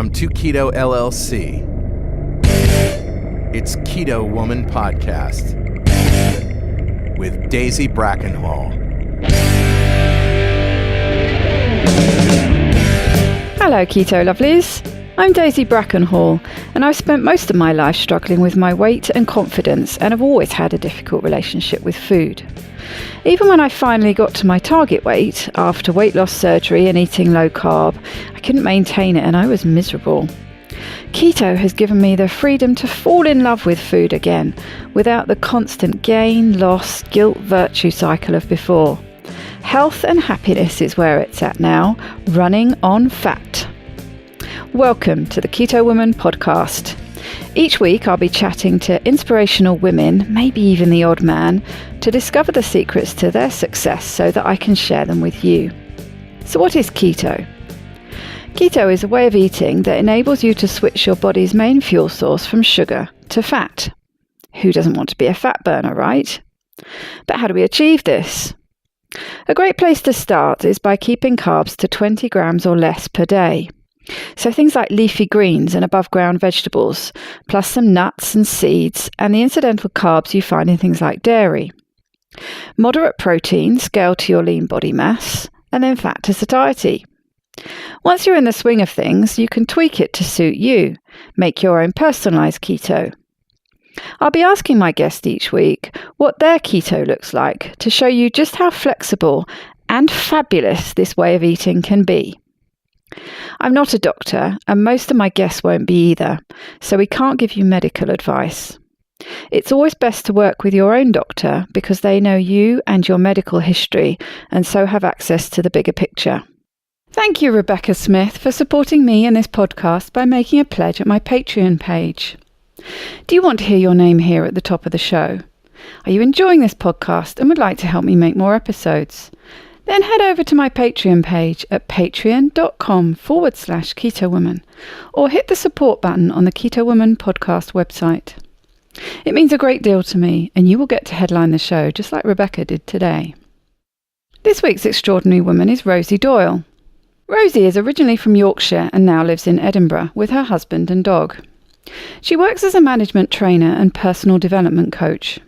From 2 Keto LLC, it's Keto Woman Podcast with Daisy Brackenhall. Hello Keto Lovelies, I'm Daisy Brackenhall and I've spent most of my life struggling with my weight and confidence and have always had a difficult relationship with food. Even when I finally got to my target weight, after weight loss surgery and eating low carb, I couldn't maintain it and I was miserable. Keto has given me the freedom to fall in love with food again, without the constant gain, loss, guilt, virtue cycle of before. Health and happiness is where it's at now, running on fat. Welcome to the Keto Woman Podcast. Each week I'll be chatting to inspirational women, maybe even the odd man, to discover the secrets to their success so that I can share them with you. So what is keto? Keto is a way of eating that enables you to switch your body's main fuel source from sugar to fat. Who doesn't want to be a fat burner, right? But how do we achieve this? A great place to start is by keeping carbs to 20 grams or less per day. So things like leafy greens and above ground vegetables, plus some nuts and seeds and the incidental carbs you find in things like dairy. Moderate protein scaled to your lean body mass, and then fat to satiety. Once you're in the swing of things, you can tweak it to suit you, make your own personalised keto. I'll be asking my guest each week what their keto looks like to show you just how flexible and fabulous this way of eating can be. I'm not a doctor, and most of my guests won't be either, so we can't give you medical advice. It's always best to work with your own doctor because they know you and your medical history and so have access to the bigger picture. Thank you, Rebecca Smith, for supporting me in this podcast by making a pledge at my Patreon page. Do you want to hear your name here at the top of the show? Are you enjoying this podcast and would like to help me make more episodes? Then head over to my Patreon page at patreon.com/Keto Woman or hit the support button on the Keto Woman podcast website. It means a great deal to me and you will get to headline the show just like Rebecca did today. This week's extraordinary woman is Rosie Doyle. Rosie is originally from Yorkshire and now lives in Edinburgh with her husband and dog. She works as a management trainer and personal development coach.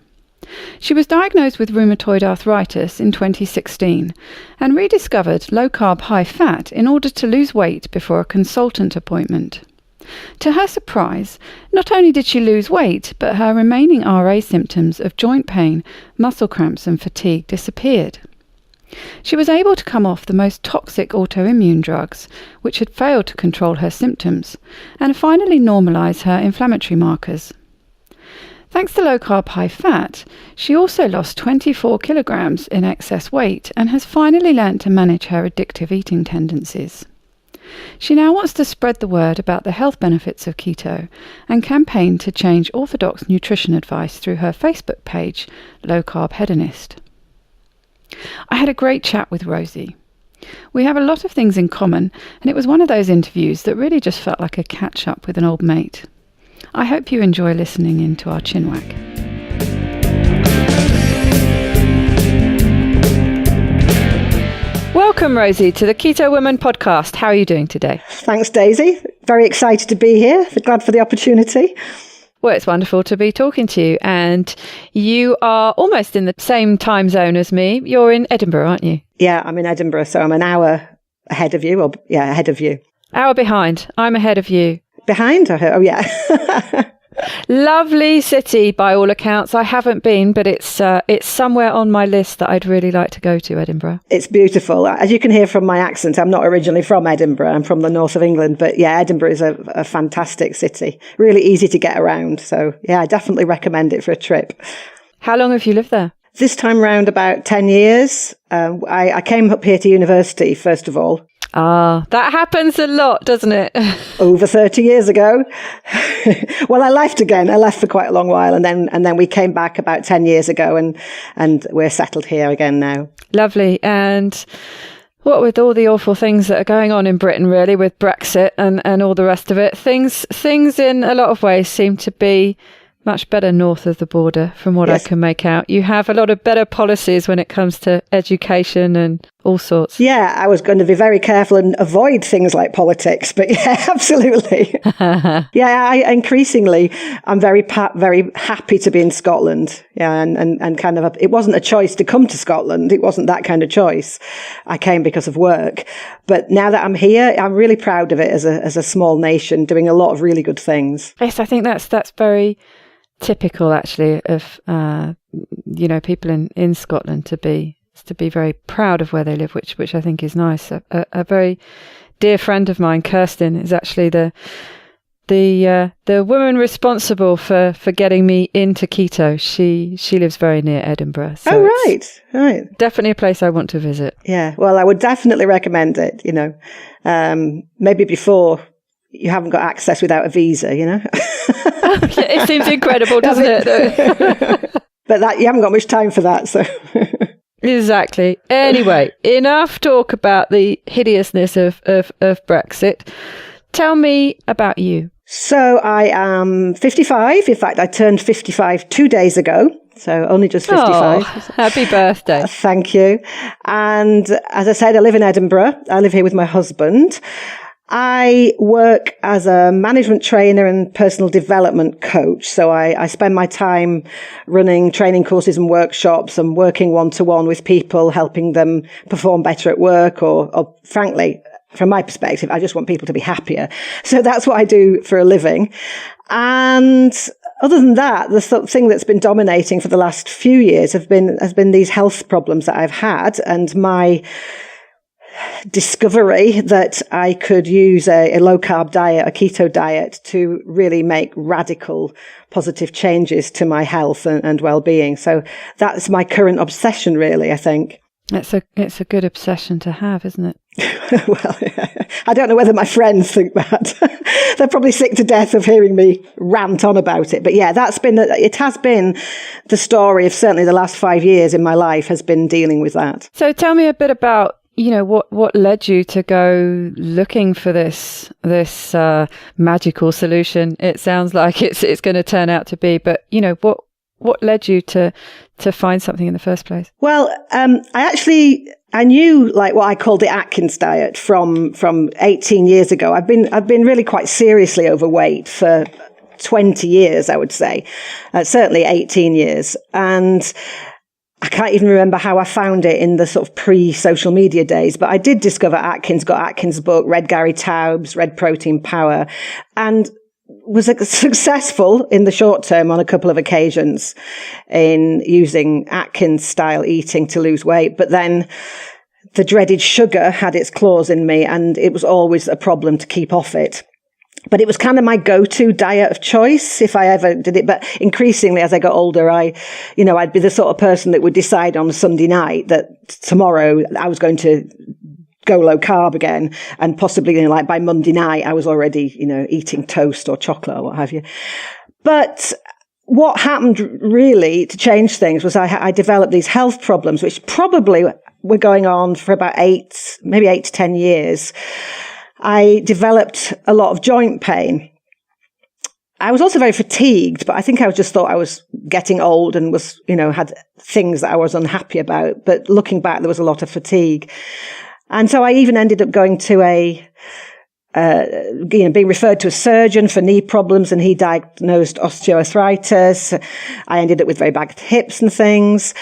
She was diagnosed with rheumatoid arthritis in 2016 and rediscovered low-carb, high-fat in order to lose weight before a consultant appointment. To her surprise, not only did she lose weight, but her remaining RA symptoms of joint pain, muscle cramps and fatigue disappeared. She was able to come off the most toxic autoimmune drugs, which had failed to control her symptoms, and finally normalise her inflammatory markers. Thanks to low-carb, high-fat, she also lost 24 kilograms in excess weight and has finally learnt to manage her addictive eating tendencies. She now wants to spread the word about the health benefits of keto and campaign to change orthodox nutrition advice through her Facebook page, Low Carb Hedonist. I had a great chat with Rosie. We have a lot of things in common, and it was one of those interviews that really just felt like a catch-up with an old mate. I hope you enjoy listening in to our chinwag. Welcome, Rosie, to the Keto Woman Podcast. How are you doing today? Thanks, Daisy. Very excited to be here. Glad for the opportunity. Well, it's wonderful to be talking to you. And you are almost in the same time zone as me. You're in Edinburgh, aren't you? Yeah, I'm in Edinburgh, so I'm an hour ahead of you. Ahead of you. Hour behind. I'm ahead of you. Behind? Oh, yeah. Lovely city by all accounts. I haven't been, but it's somewhere on my list that I'd really like to go to, Edinburgh. It's beautiful. As you can hear from my accent, I'm not originally from Edinburgh. I'm from the north of England. But yeah, Edinburgh is a fantastic city. Really easy to get around. So yeah, I definitely recommend it for a trip. How long have you lived there? This time round, about 10 years. I came up here to university, first of all. Ah, that happens a lot, doesn't it? Over 30 years ago. Well, I left again. I left for quite a long while, and then we came back about 10 years ago, and we're settled here again now. Lovely. And what with all the awful things that are going on in Britain, really, with Brexit and all the rest of it, things in a lot of ways seem to be much better north of the border, from what I can make out. You have a lot of better policies when it comes to education and all sorts. Yeah, I was going to be very careful and avoid things like politics, but yeah, absolutely. I'm very happy to be in Scotland. Yeah, and kind of, it wasn't a choice to come to Scotland. It wasn't that kind of choice. I came because of work. But now that I'm here, I'm really proud of it as a small nation, doing a lot of really good things. Yes, I think that's very typical, actually, of people in Scotland to be very proud of where they live, which I think is nice. A very dear friend of mine, Kirsten, is actually the woman responsible for getting me into keto. She lives very near Edinburgh. So right. Definitely a place I want to visit. Yeah, well, I would definitely recommend it. Maybe before you haven't got access without a visa. It seems incredible, doesn't it? But that you haven't got much time for that, so. Exactly. Anyway, enough talk about the hideousness of Brexit. Tell me about you. So I am 55. In fact, I turned 55 2 days ago. So only just 55. Oh, happy birthday. Thank you. And as I said, I live in Edinburgh. I live here with my husband. I work as a management trainer and personal development coach. So I spend my time running training courses and workshops and working one-to-one with people, helping them perform better at work or frankly, from my perspective, I just want people to be happier. So that's what I do for a living. And other than that, the sort of thing that's been dominating for the last few years has been these health problems that I've had, and my discovery that I could use a low-carb diet, a keto diet, to really make radical positive changes to my health and well-being. So that's my current obsession, really, I think. It's a good obsession to have, isn't it? Well, I don't know whether my friends think that. They're probably sick to death of hearing me rant on about it. But yeah, it has been the story of certainly the last 5 years in my life has been dealing with that. So tell me a bit about, what led you to go looking for this magical solution. It sounds like it's going to turn out to be, but what led you to find something in the first place? Well, I knew like what I called the Atkins diet from 18 years ago. I've been really quite seriously overweight for 20 years, I would say, certainly 18 years. And I can't even remember how I found it in the sort of pre-social media days, but I did discover Atkins, got Atkins' book, read Gary Taubes, read Protein Power, and was successful in the short term on a couple of occasions in using Atkins style eating to lose weight. But then the dreaded sugar had its claws in me, and it was always a problem to keep off it. But it was kind of my go-to diet of choice if I ever did it. But increasingly, as I got older, I'd be the sort of person that would decide on a Sunday night that tomorrow I was going to go low carb again, and possibly, like by Monday night, I was already, eating toast or chocolate or what have you. But what happened really to change things was I developed these health problems, which probably were going on for about 8 to 10 years. I developed a lot of joint pain. I was also very fatigued, but I think I just thought I was getting old and was, had things that I was unhappy about. But looking back, there was a lot of fatigue. And so I even ended up going to being referred to a surgeon for knee problems, and he diagnosed osteoarthritis. I ended up with very bad hips and things.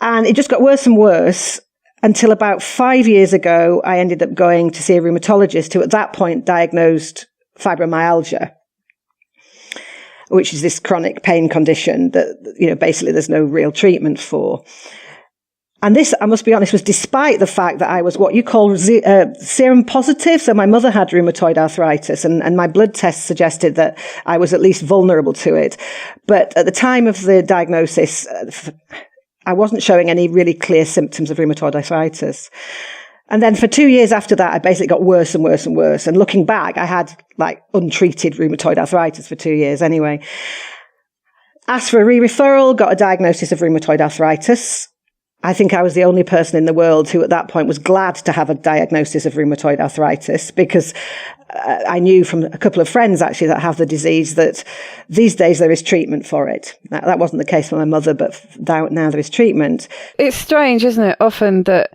And it just got worse and worse until about 5 years ago, I ended up going to see a rheumatologist who at that point diagnosed fibromyalgia, which is this chronic pain condition that, basically there's no real treatment for. And this, I must be honest, was despite the fact that I was what you call serum positive. So my mother had rheumatoid arthritis, and my blood tests suggested that I was at least vulnerable to it. But at the time of the diagnosis, I wasn't showing any really clear symptoms of rheumatoid arthritis. And then for 2 years after that, I basically got worse and worse and worse. And looking back, I had like untreated rheumatoid arthritis for 2 years anyway. Asked for a re-referral, got a diagnosis of rheumatoid arthritis. I think I was the only person in the world who at that point was glad to have a diagnosis of rheumatoid arthritis, because I knew from a couple of friends actually that have the disease that these days there is treatment for it. That wasn't the case for my mother, but now there is treatment. It's strange, isn't it? Often that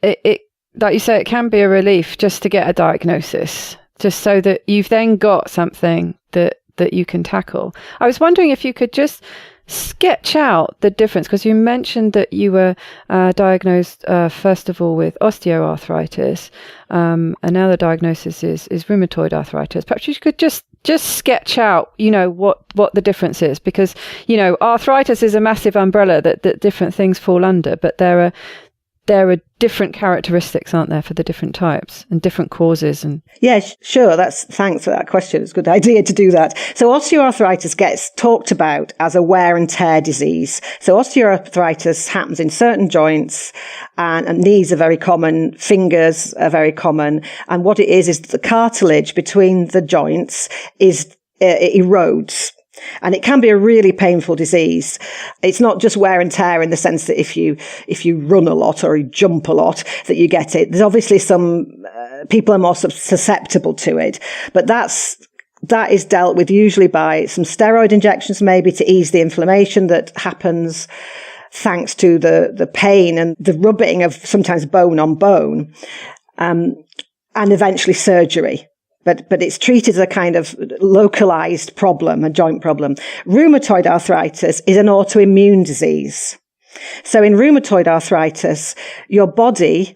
it like you say, it can be a relief just to get a diagnosis, just so that you've then got something that you can tackle. I was wondering if you could just sketch out the difference, because you mentioned that you were diagnosed first of all with osteoarthritis, and now the diagnosis is rheumatoid arthritis. Perhaps you could just sketch out, what the difference is, because arthritis is a massive umbrella that different things fall under, but there are different characteristics, aren't there, for the different types and different causes? And yeah, sure. Thanks for that question. It's a good idea to do that. So osteoarthritis gets talked about as a wear and tear disease. So osteoarthritis happens in certain joints, and knees are very common. Fingers are very common. And what it is the cartilage between the joints it erodes. And it can be a really painful disease. It's not just wear and tear in the sense that if you run a lot or you jump a lot that you get it. There's obviously some people are more susceptible to it, but that is dealt with usually by some steroid injections, maybe to ease the inflammation that happens thanks to the pain and the rubbing of sometimes bone on bone, and eventually surgery. But it's treated as a kind of localized problem, a joint problem. Rheumatoid arthritis is an autoimmune disease. So in rheumatoid arthritis, your body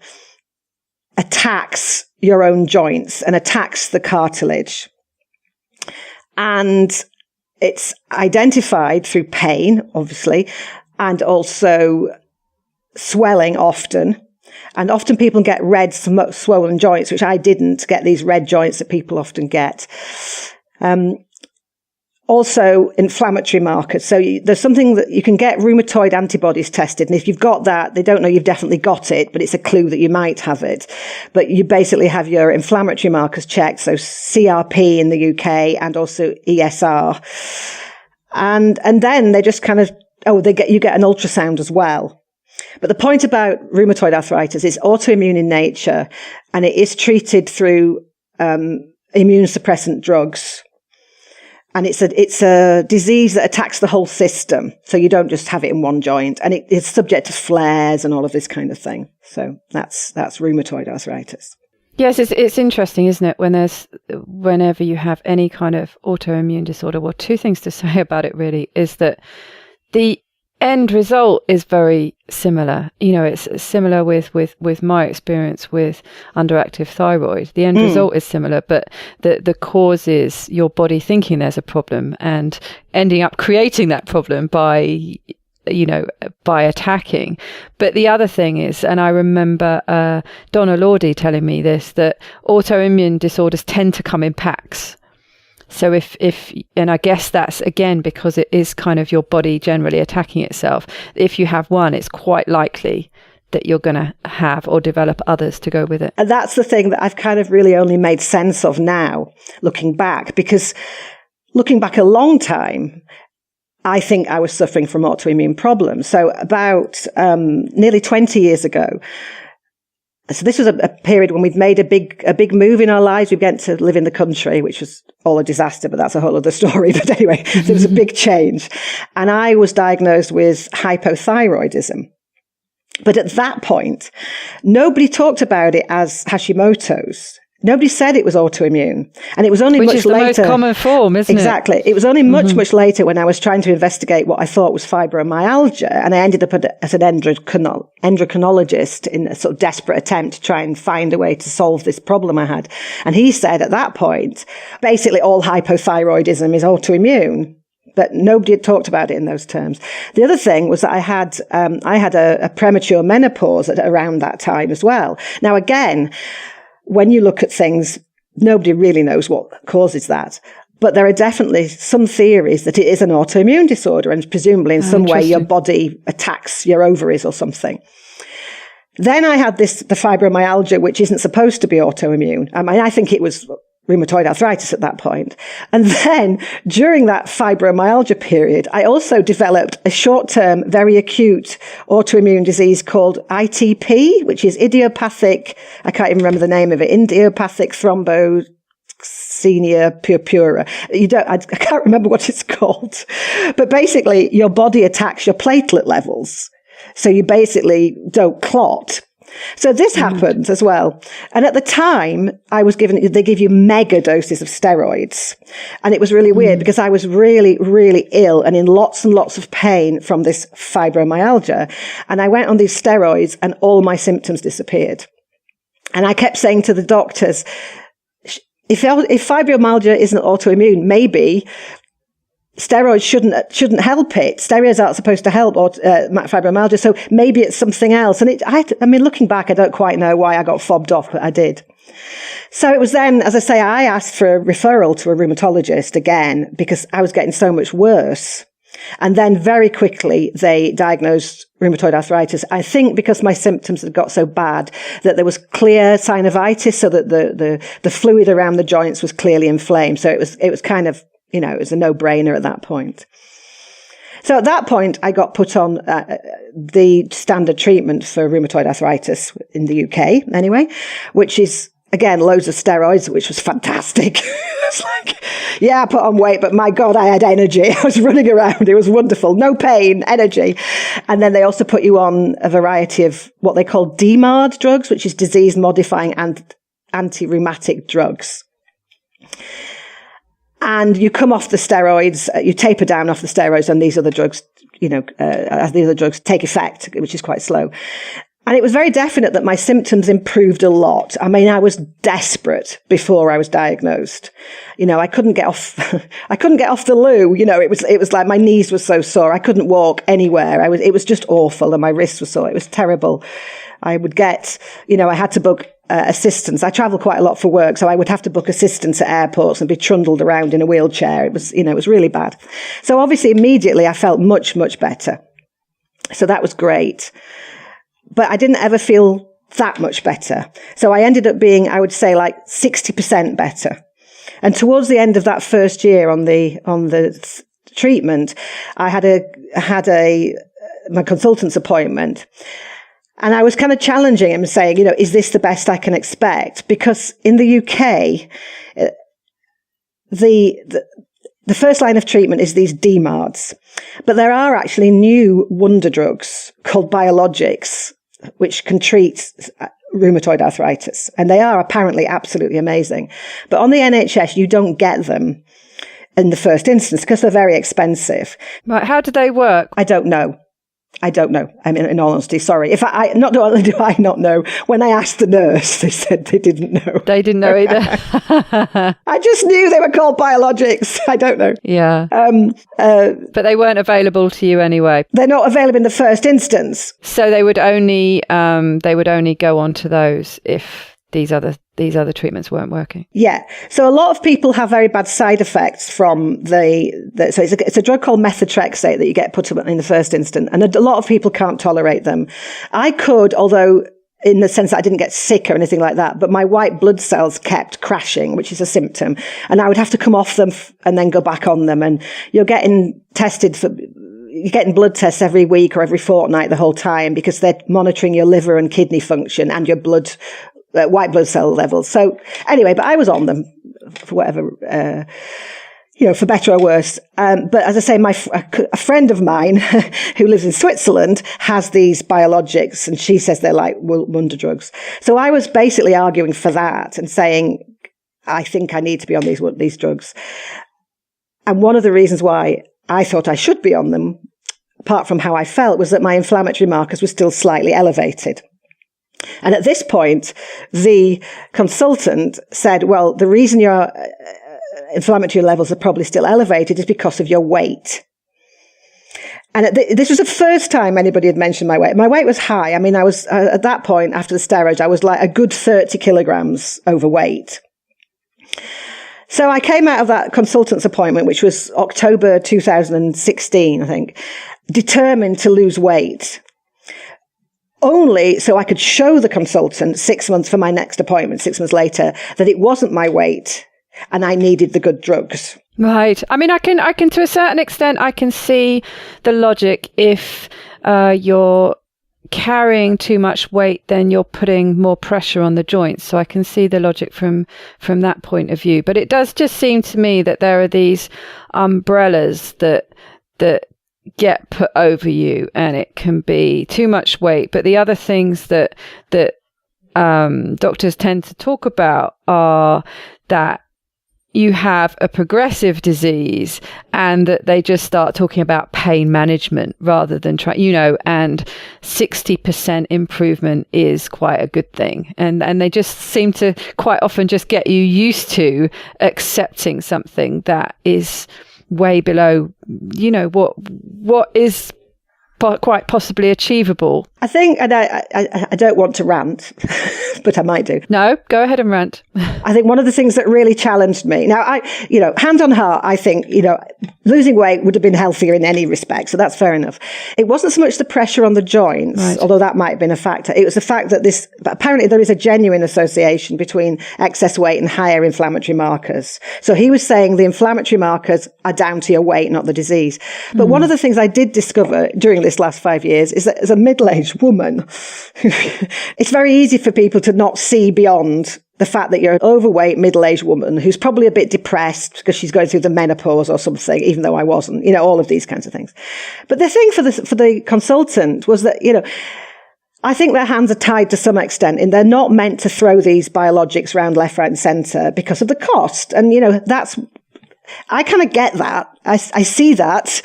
attacks your own joints and attacks the cartilage. And it's identified through pain, obviously, and also swelling often. And often people get red, swollen joints, which I didn't get these red joints that people often get. Also, inflammatory markers. So there's something that you can get rheumatoid antibodies tested. And if you've got that, they don't know you've definitely got it, but it's a clue that you might have it. But you basically have your inflammatory markers checked. So CRP in the UK and also ESR. And then they just kind of, you get an ultrasound as well. But the point about rheumatoid arthritis is autoimmune in nature, and it is treated through immune suppressant drugs. And it's a disease that attacks the whole system. So you don't just have it in one joint, and it's subject to flares and all of this kind of thing. So that's rheumatoid arthritis. Yes, it's interesting, isn't it? Whenever you have any kind of autoimmune disorder, well, two things to say about it really is that the end result is very similar. It's similar with my experience with underactive thyroid. The end result is similar, but the cause is your body thinking there's a problem and ending up creating that problem by attacking. But the other thing is, and I remember Donna Lordy telling me this, that autoimmune disorders tend to come in packs. So and I guess that's again because it is kind of your body generally attacking itself. If you have one, it's quite likely that you're going to have or develop others to go with it. And that's the thing that I've kind of really only made sense of now, looking back, because looking back a long time, I think I was suffering from autoimmune problems. So about nearly 20 years ago, so this was a period when we'd made a big move in our lives. We went to live in the country, which was all a disaster, but that's a whole other story. But anyway, so it was a big change. And I was diagnosed with hypothyroidism. But at that point, nobody talked about it as Hashimoto's. Nobody said it was autoimmune. And it was only much later. Which is the most common form, isn't it? Exactly. It was only much later when I was trying to investigate what I thought was fibromyalgia. And I ended up as an endocrinologist in a sort of desperate attempt to try and find a way to solve this problem I had. And he said at that point, basically all hypothyroidism is autoimmune. But nobody had talked about it in those terms. The other thing was that I had a premature menopause at around that time as well. Now, again, when you look at things, nobody really knows what causes that. But there are definitely some theories that it is an autoimmune disorder, and presumably in some way your body attacks your ovaries or something. Then I had the fibromyalgia, which isn't supposed to be autoimmune. I mean, I think it was rheumatoid arthritis at that point. And then during that fibromyalgia period, I also developed a short-term, very acute autoimmune disease called ITP, which is idiopathic, I can't even remember the name of it, idiopathic thrombocytopenia purpura. I can't remember what it's called. But basically, your body attacks your platelet levels. So you basically don't clot. So this happened as well. And at the time, they give you mega doses of steroids. And it was really weird because I was really, really ill and in lots and lots of pain from this fibromyalgia. And I went on these steroids and all my symptoms disappeared. And I kept saying to the doctors, if fibromyalgia isn't autoimmune, maybe steroids shouldn't help it. Steroids aren't supposed to help fibromyalgia, so maybe it's something else. And I mean, looking back, I don't quite know why I got fobbed off, but I did. So it was then, as I say, I asked for a referral to a rheumatologist again because I was getting so much worse. And then very quickly, they diagnosed rheumatoid arthritis. I think because my symptoms had got so bad that there was clear synovitis, so that the fluid around the joints was clearly inflamed. So it was kind of, it was a no-brainer at that point. So at that point, I got put on the standard treatment for rheumatoid arthritis in the UK, anyway, which is, again, loads of steroids, which was fantastic. It's like, yeah, I put on weight, but my God, I had energy. I was running around. It was wonderful. No pain, energy. And then they also put you on a variety of what they call DMARD drugs, which is disease-modifying and anti-rheumatic drugs. And you come off the steroids, you taper down off the steroids, and these other drugs, as the other drugs take effect, which is quite slow. And it was very definite that my symptoms improved a lot. I mean, I was desperate before I was diagnosed. I couldn't get off the loo. It was like my knees were so sore. I couldn't walk anywhere. It was just awful. And my wrists were sore. It was terrible. I would get, I had to book assistance. I travel quite a lot for work, so I would have to book assistance at airports and be trundled around in a wheelchair. It was, it was really bad. So obviously immediately I felt much, much better. So that was great. But I didn't ever feel that much better. So I ended up being, I would say, like 60% better. And towards the end of that first year on the treatment, I had my consultant's appointment. And I was kind of challenging him, saying, is this the best I can expect? Because in the UK, the first line of treatment is these DMARDs. But there are actually new wonder drugs called biologics, which can treat rheumatoid arthritis. And they are apparently absolutely amazing. But on the NHS, you don't get them in the first instance because they're very expensive. Right. How do they work? I don't know. I mean, in all honesty, sorry. Not only do I not know, when I asked the nurse, they said they didn't know. They didn't know either. I just knew they were called biologics. I don't know. Yeah. But they weren't available to you anyway. They're not available in the first instance. So they would only go on to those if these other treatments weren't working. Yeah. So a lot of people have very bad side effects from so it's a drug called methotrexate that you get put up in the first instance. And a lot of people can't tolerate them. I could, although in the sense that I didn't get sick or anything like that, but my white blood cells kept crashing, which is a symptom. And I would have to come off them and then go back on them. And you're getting blood tests every week or every fortnight the whole time because they're monitoring your liver and kidney function and your white blood cell levels. So anyway, but I was on them for whatever, for better or worse. But as I say, a friend of mine who lives in Switzerland has these biologics, and she says they're like wonder drugs. So I was basically arguing for that and saying, I think I need to be on these drugs. And one of the reasons why I thought I should be on them, apart from how I felt, was that my inflammatory markers were still slightly elevated. And at this point, the consultant said, well, the reason your inflammatory levels are probably still elevated is because of your weight. And this was the first time anybody had mentioned my weight. My weight was high. I mean, I was, at that point, after the steroids, I was like a good 30 kilograms overweight. So I came out of that consultant's appointment, which was October 2016, I think, determined to lose weight. Only so I could show the consultant 6 months for my next appointment, 6 months later, that it wasn't my weight and I needed the good drugs. Right. I mean, I can to a certain extent, I can see the logic. If you're carrying too much weight, then you're putting more pressure on the joints. So I can see the logic from that point of view. But it does just seem to me that there are these umbrellas that get put over you, and it can be too much weight. But the other things that doctors tend to talk about are that you have a progressive disease, and that they just start talking about pain management rather than and 60% improvement is quite a good thing. And they just seem to quite often just get you used to accepting something that is way below, what is quite possibly achievable. I think, and I don't want to rant, but I might do. No, go ahead and rant. I think one of the things that really challenged me, now hand on heart, I think, losing weight would have been healthier in any respect. So that's fair enough. It wasn't so much the pressure on the joints, right, although that might have been a factor. It was the fact that apparently there is a genuine association between excess weight and higher inflammatory markers. So he was saying the inflammatory markers are down to your weight, not the disease. But one of the things I did discover during this last 5 years is that as a middle-aged woman, it's very easy for people to not see beyond the fact that you're an overweight middle-aged woman who's probably a bit depressed because she's going through the menopause or something, even though I wasn't, all of these kinds of things. But the thing for the consultant was that, I think their hands are tied to some extent, and they're not meant to throw these biologics around left, right and centre because of the cost. And, I kind of get that. I see that,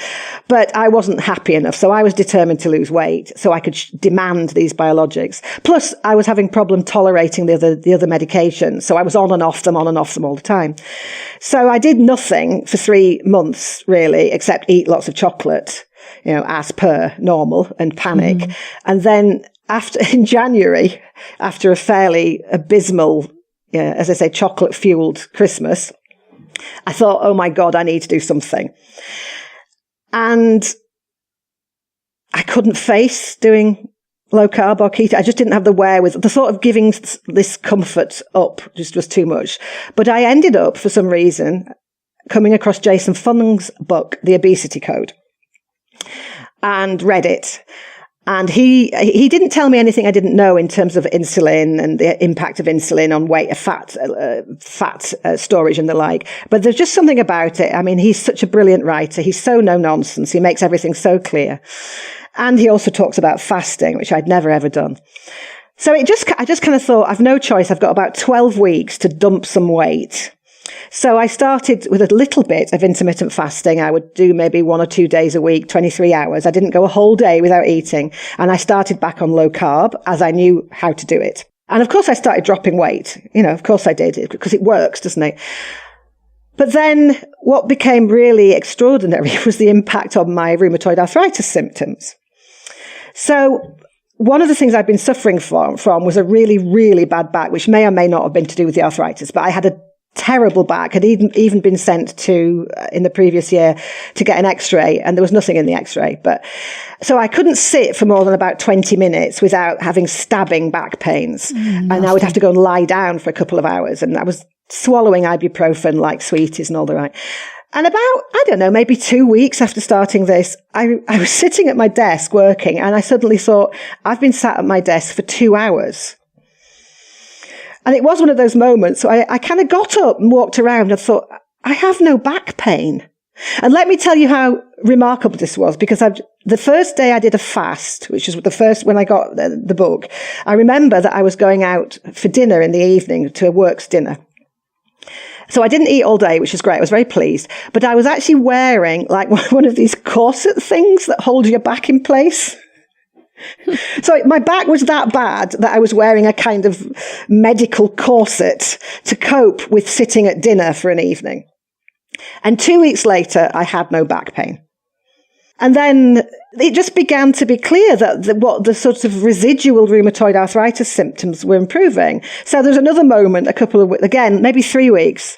but I wasn't happy enough. So I was determined to lose weight so I could demand these biologics. Plus, I was having problem tolerating the other medications. So I was on and off them all the time. So I did nothing for 3 months, really, except eat lots of chocolate, as per normal, and panic. And then in January, after a fairly abysmal, as I say, chocolate-fueled Christmas, I thought, oh my God, I need to do something. And I couldn't face doing low carb or keto. I just didn't have the wherewithal. The thought of giving this comfort up just was too much. But I ended up, for some reason, coming across Jason Fung's book, The Obesity Code, and read it. And he didn't tell me anything I didn't know in terms of insulin and the impact of insulin on weight, fat storage and the like. But there's just something about it. I mean, he's such a brilliant writer. He's so no nonsense. He makes everything so clear. And he also talks about fasting, which I'd never ever done. So I just kind of thought, I've no choice. I've got about 12 weeks to dump some weight. So I started with a little bit of intermittent fasting. I would do maybe 1 or 2 days a week, 23 hours. I didn't go a whole day without eating. And I started back on low carb as I knew how to do it. And of course I started dropping weight. Of course I did, because it works, doesn't it? But then what became really extraordinary was the impact on my rheumatoid arthritis symptoms. So one of the things I'd been suffering from was a really, really bad back, which may or may not have been to do with the arthritis, but I had a terrible back. Had even been sent to in the previous year to get an x-ray, and there was nothing in the x-ray. But so I couldn't sit for more than about 20 minutes without having stabbing back pains. And I would have to go and lie down for a couple of hours, and I was swallowing ibuprofen like sweeties and all the right. And about, maybe 2 weeks after starting this, I was sitting at my desk working, and I suddenly thought, I've been sat at my desk for 2 hours. And it was one of those moments. So I kind of got up and walked around and thought, I have no back pain. And let me tell you how remarkable this was, because the first day I did a fast, which was the first when I got the book, I remember that I was going out for dinner in the evening to a works dinner. So I didn't eat all day, which was great. I was very pleased. But I was actually wearing like one of these corset things that hold your back in place. So my back was that bad that I was wearing a kind of medical corset to cope with sitting at dinner for an evening. And 2 weeks later, I had no back pain. And then it just began to be clear that what the sort of residual rheumatoid arthritis symptoms were improving. So there's another moment, again, maybe 3 weeks,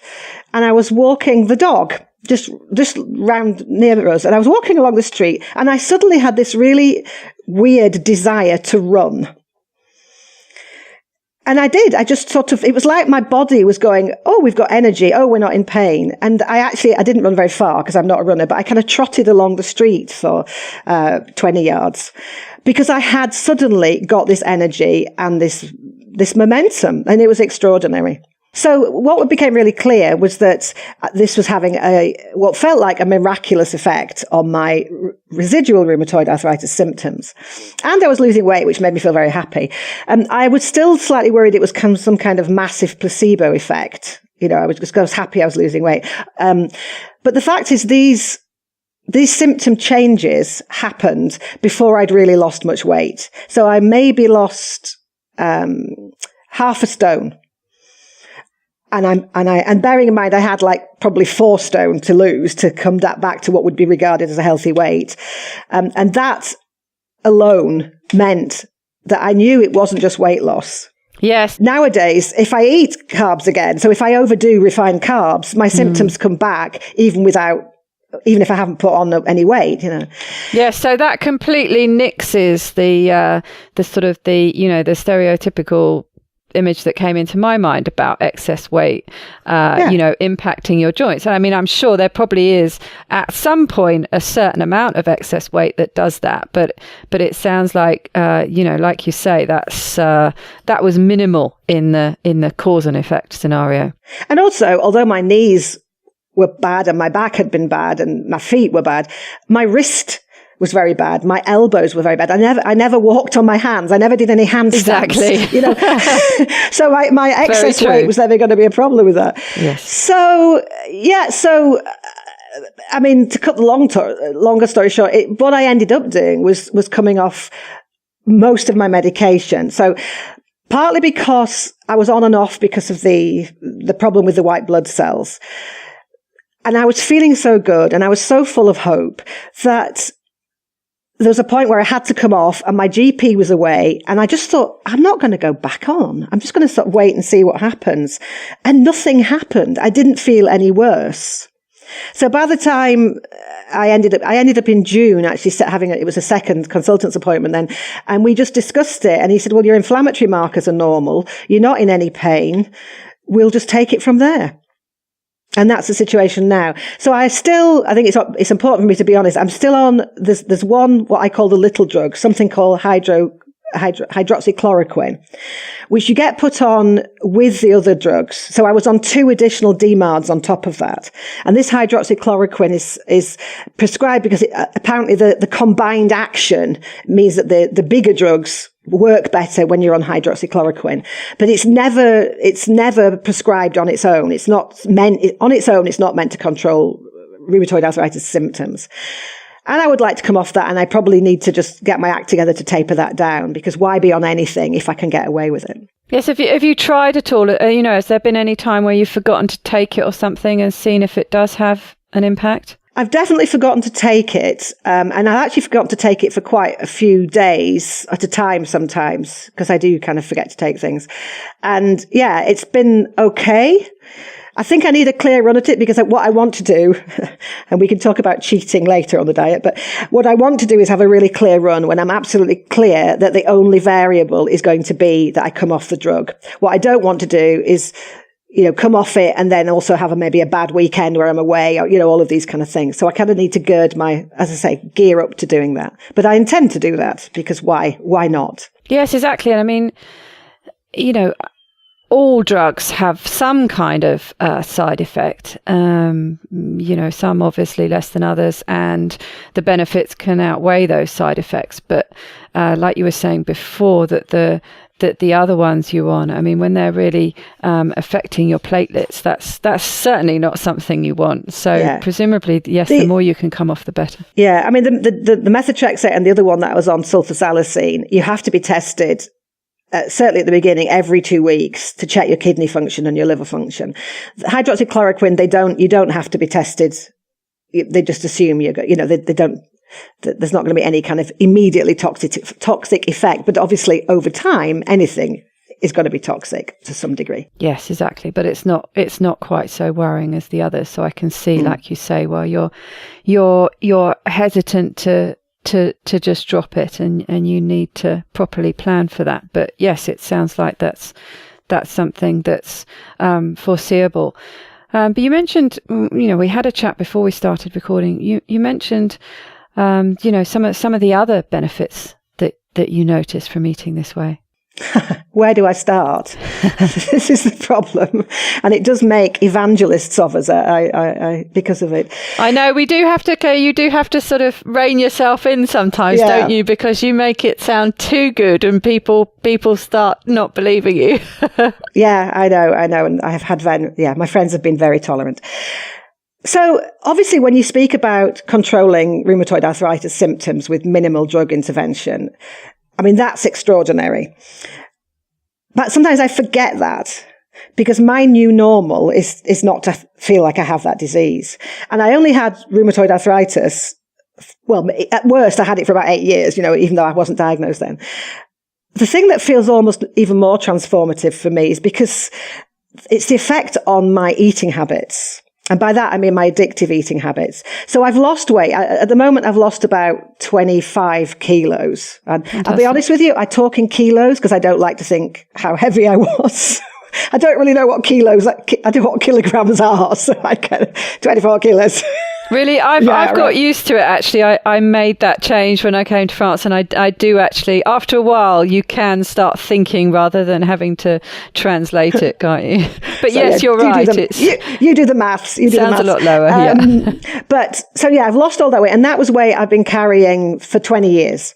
and I was walking the dog just round near us, and I was walking along the street, and I suddenly had this really weird desire to run. And I did. I just it was like my body was going, oh, we've got energy. Oh, we're not in pain. And I didn't run very far because I'm not a runner, but I kind of trotted along the street for 20 yards because I had suddenly got this energy and this momentum, and it was extraordinary. So what became really clear was that this was having what felt like a miraculous effect on my residual rheumatoid arthritis symptoms. And I was losing weight, which made me feel very happy. I was still slightly worried it was some kind of massive placebo effect. I was happy I was losing weight. But the fact is these symptom changes happened before I'd really lost much weight. So I maybe lost half a stone. And bearing in mind, I had like probably 4 stone to lose to come back to what would be regarded as a healthy weight. And that alone meant that I knew it wasn't just weight loss. Yes. Nowadays, if I eat carbs again, so if I overdo refined carbs, my symptoms come back even if I haven't put on any weight, Yeah, so that completely nixes the sort of the stereotypical image that came into my mind about excess weight, impacting your joints. And I mean, I'm sure there probably is at some point a certain amount of excess weight that does that, but it sounds like, like you say, that was minimal in the cause and effect scenario. And also, although my knees were bad and my back had been bad and my feet were bad, my wrist was very bad. My elbows were very bad. I never walked on my hands. I never did any handstands. Exactly. So my excess weight was never going to be a problem with that. Yes. So I mean, to cut the longer story short, what I ended up doing was coming off most of my medication. So partly because I was on and off because of the problem with the white blood cells. And I was feeling so good and I was so full of hope that there was a point where I had to come off and my GP was away and I just thought, I'm not going to go back on. I'm just going to sort of wait and see what happens. And nothing happened. I didn't feel any worse. So by the time I ended up in June actually it was a second consultant's appointment then, and we just discussed it. And he said, well, your inflammatory markers are normal. You're not in any pain. We'll just take it from there. And that's the situation now. So I think it's important for me to be honest. I'm still on, there's one, what I call the little drug, something called hydroxychloroquine, which you get put on with the other drugs. So I was on 2 additional DMARDs on top of that. And this hydroxychloroquine is prescribed because apparently the combined action means that the bigger drugs work better when you're on hydroxychloroquine, but it's never prescribed on its own. It's not meant to control rheumatoid arthritis symptoms. And I would like to come off that, and I probably need to just get my act together to taper that down, because why be on anything if I can get away with it? Yes, have you tried at all? Has there been any time where you've forgotten to take it or something and seen if it does have an impact? I've definitely forgotten to take it, and I've actually forgotten to take it for quite a few days at a time sometimes, because I do kind of forget to take things. And yeah, it's been okay. I think I need a clear run at it, because what I want to do, and we can talk about cheating later on the diet, but what I want to do is have a really clear run when I'm absolutely clear that the only variable is going to be that I come off the drug. What I don't want to do is come off it and then also have maybe a bad weekend where I'm away, or, all of these kind of things. So I kind of need to gird gear up to doing that. But I intend to do that, because why? Why not? Yes, exactly. And I mean, all drugs have some kind of side effect, some obviously less than others, and the benefits can outweigh those side effects. But like you were saying before, that the other ones you on, I mean, when they're really affecting your platelets, that's certainly not something you want. So presumably, yes, the more you can come off, the better. Yeah, I mean, the methotrexate and the other one that I was on, sulfasalazine, you have to be tested. Certainly at the beginning, every 2 weeks to check your kidney function and your liver function. Hydroxychloroquine, you don't have to be tested. They just assume they don't. There's not going to be any kind of immediately toxic effect, but obviously over time, anything is going to be toxic to some degree. Yes, exactly. But it's not quite so worrying as the others. So I can see, like you say, well, you're hesitant to just drop it, and you need to properly plan for that. But yes, it sounds like that's something that's foreseeable. But you mentioned, we had a chat before we started recording. You mentioned, some of the other benefits that you notice from eating this way. Where do I start? This is the problem. And it does make evangelists of us because of it. I know you do have to sort of rein yourself in sometimes, don't you? Because you make it sound too good and people start not believing you. Yeah, I know. And I have had, my friends have been very tolerant. So obviously when you speak about controlling rheumatoid arthritis symptoms with minimal drug intervention, I mean, that's extraordinary. But sometimes I forget that because my new normal is not to feel like I have that disease. And I only had rheumatoid arthritis. Well, at worst, I had it for about 8 years, even though I wasn't diagnosed then. The thing that feels almost even more transformative for me is because it's the effect on my eating habits. And by that, I mean my addictive eating habits. So I've lost weight. At the moment, I've lost about 25 kilos. And I'll be honest with you, I talk in kilos because I don't like to think how heavy I was. I don't really know what kilograms are. So I get 24 kilos. Really? I've got used to it, actually. I made that change when I came to France, and I do actually, after a while, you can start thinking rather than having to translate it, can't you? But so, yes, you're right. You do the maths. You do sounds the maths. A lot lower, yeah. But, so yeah, I've lost all that weight, and that was weight I've been carrying for 20 years.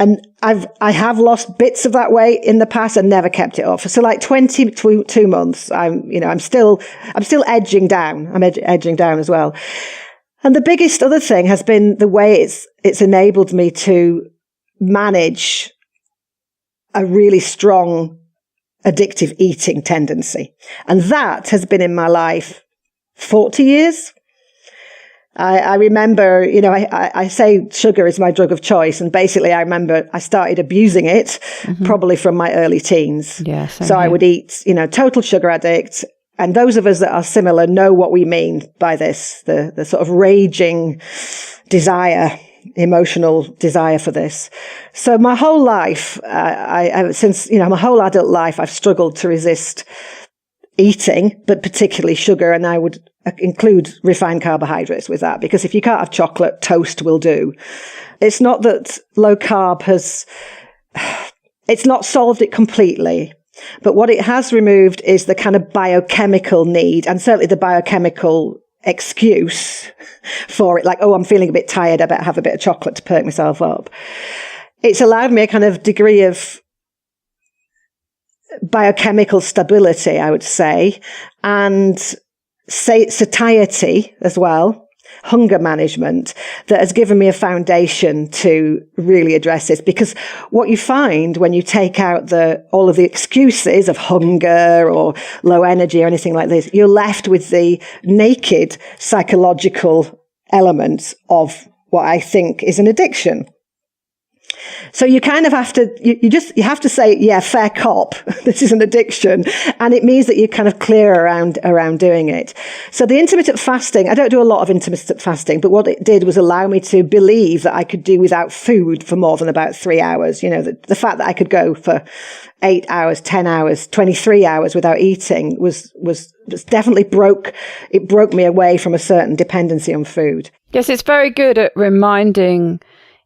And I have lost bits of that weight in the past and never kept it off. So like 22 months, I'm still edging down. I'm edging down as well. And the biggest other thing has been the way it's enabled me to manage a really strong addictive eating tendency. And that has been in my life 40 years. I remember, I say sugar is my drug of choice. And basically, I remember I started abusing it probably from my early teens. Yeah, so I would eat, total sugar addict. And those of us that are similar know what we mean by this, the sort of raging desire, emotional desire for this. So my whole life, since my whole adult life, I've struggled to resist eating, but particularly sugar. And I would include refined carbohydrates with that, because if you can't have chocolate, toast will do. It's not that low carb it's not solved it completely, but what it has removed is the kind of biochemical need, and certainly the biochemical excuse for it, like, oh, I'm feeling a bit tired, I better have a bit of chocolate to perk myself up. It's allowed me a kind of degree of biochemical stability, I would say, and satiety as well, hunger management, that has given me a foundation to really address this. Because what you find when you take out all of the excuses of hunger or low energy or anything like this, you're left with the naked psychological elements of what I think is an addiction. So you kind of have to, you have to say, yeah, fair cop, this is an addiction. And it means that you're kind of clear around doing it. So the intermittent fasting, I don't do a lot of intermittent fasting, but what it did was allow me to believe that I could do without food for more than about 3 hours. The fact that I could go for 8 hours, 10 hours, 23 hours without eating was definitely broke me away from a certain dependency on food. Yes, it's very good at reminding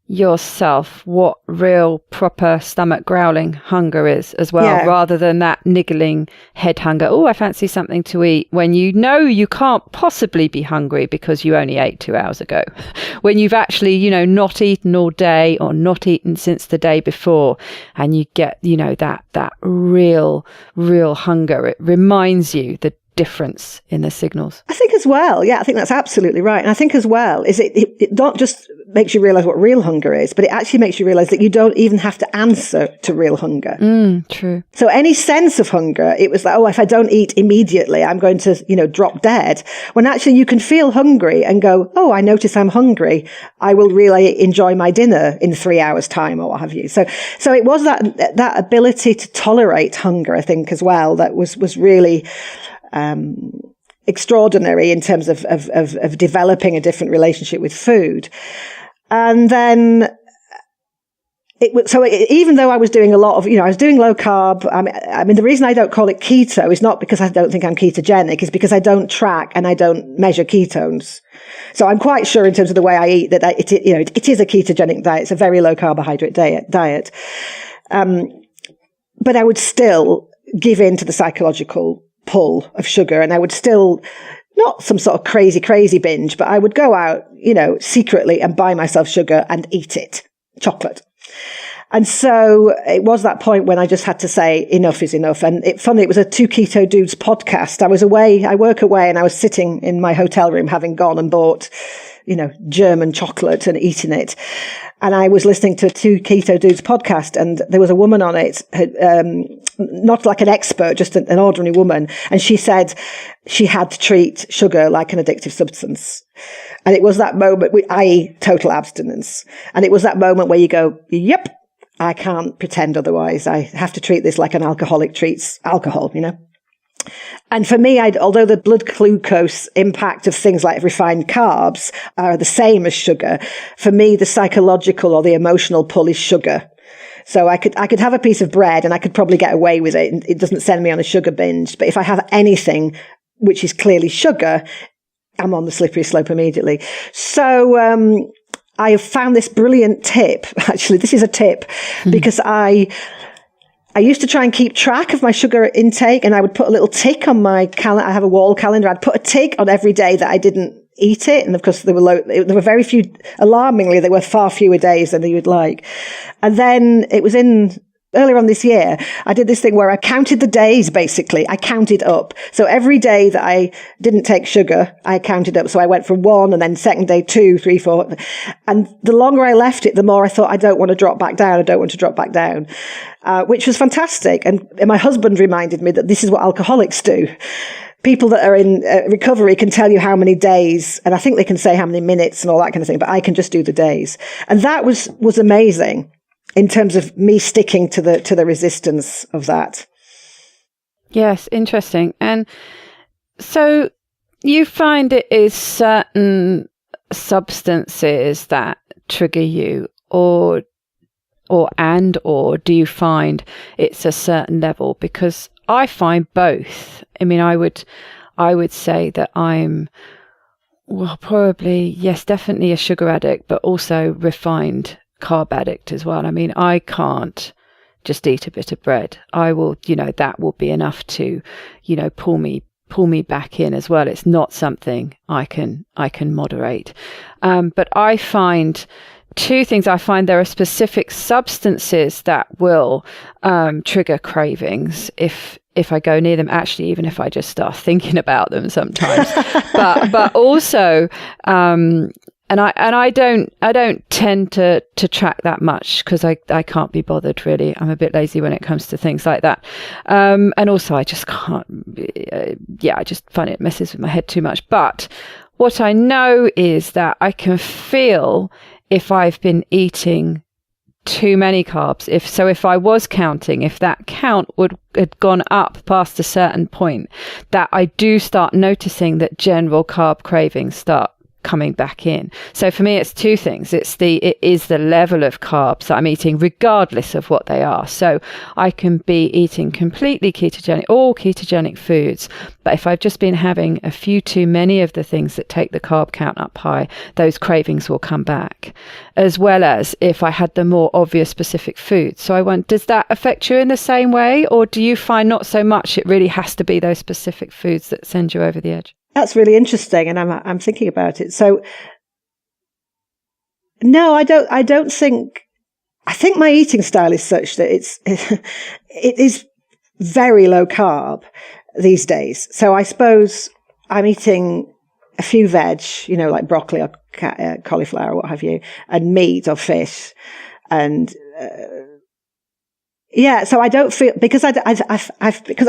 yourself what real proper stomach growling hunger is as well, rather than that niggling head hunger. Oh, I fancy something to eat, when you know you can't possibly be hungry because you only ate 2 hours ago, when you've actually, not eaten all day or not eaten since the day before, and you get, that real hunger. It reminds you the difference in the signals. I think as well, I think that's absolutely right. And I think as well is it not just makes you realize what real hunger is, but it actually makes you realize that you don't even have to answer to real hunger. True. So any sense of hunger, it was like, oh, if I don't eat immediately, I'm going to, drop dead. When actually you can feel hungry and go, oh, I notice I'm hungry. I will really enjoy my dinner in 3 hours time or what have you. So it was that ability to tolerate hunger, I think, as well, that was really extraordinary in terms of developing a different relationship with food. And then even though I was doing a lot of, I was doing low carb. I mean, the reason I don't call it keto is not because I don't think I'm ketogenic, is because I don't track and I don't measure ketones. So I'm quite sure in terms of the way I eat that it is a ketogenic diet. It's a very low carbohydrate diet. but I would still give in to the psychological pull of sugar, and I would still, not some sort of crazy binge, but I would go out, secretly and buy myself sugar and eat it, chocolate. And so it was that point when I just had to say enough is enough. And it was a Two Keto Dudes podcast. I work away, and I was sitting in my hotel room having gone and bought, German chocolate and eating it. And I was listening to Two Keto Dudes podcast, and there was a woman on it, not like an expert, just an ordinary woman. And she said she had to treat sugar like an addictive substance. And it was that moment, i.e. total abstinence. And it was that moment where you go, yep, I can't pretend otherwise. I have to treat this like an alcoholic treats alcohol, And for me, although the blood glucose impact of things like refined carbs are the same as sugar, for me, the psychological or the emotional pull is sugar. So I could have a piece of bread and I could probably get away with it. It doesn't send me on a sugar binge. But if I have anything which is clearly sugar, I'm on the slippery slope immediately. So, I have found this brilliant tip. Actually, this is a tip because I used to try and keep track of my sugar intake, and I would put a little tick on my calendar. I have a wall calendar. I'd put a tick on every day that I didn't eat it. And of course, there were very few, alarmingly, there were far fewer days than you would like. And then it was earlier on this year, I did this thing where I counted the days, basically. I counted up. So every day that I didn't take sugar, I counted up. So I went from 1, and then second day 2, 3, 4. And the longer I left it, the more I thought, I don't want to drop back down. Which was fantastic. And my husband reminded me that this is what alcoholics do. People that are in recovery can tell you how many days, and I think they can say how many minutes and all that kind of thing, but I can just do the days. And that was amazing in terms of me sticking to the resistance of that. Yes, interesting. And so you find it is certain substances that trigger you, or do you find it's a certain level? Because I find both. I mean, I would say that I'm, well, probably, yes, definitely a sugar addict, but also refined carb addict as well. I mean, I can't just eat a bit of bread. I will, that will be enough to, pull me back in as well. It's not something I can moderate. But I find two things. I find there are specific substances that will trigger cravings if I go near them, actually, even if I just start thinking about them sometimes. but also, and I don't tend to track that much because I can't be bothered, really. I'm a bit lazy when it comes to things like that. And also I just can't, I just find it messes with my head too much. But what I know is that I can feel if I've been eating too many carbs. If I was counting, if that count had gone up past a certain point, that I do start noticing that general carb cravings start coming back in. So for me, it's two things. It is the level of carbs that I'm eating, regardless of what they are. So I can be eating completely ketogenic, all ketogenic foods, but if I've just been having a few too many of the things that take the carb count up high, those cravings will come back, as well as if I had the more obvious specific foods. So I wonder, does that affect you in the same way, or do you find not so much? It really has to be those specific foods that send you over the edge? That's really interesting, and I'm thinking about it. So, no, I don't think. I think my eating style is such that it is very low carb these days. So I suppose I'm eating a few veg, like broccoli or cauliflower or what have you, and meat or fish, and. Yeah, so I don't feel, because I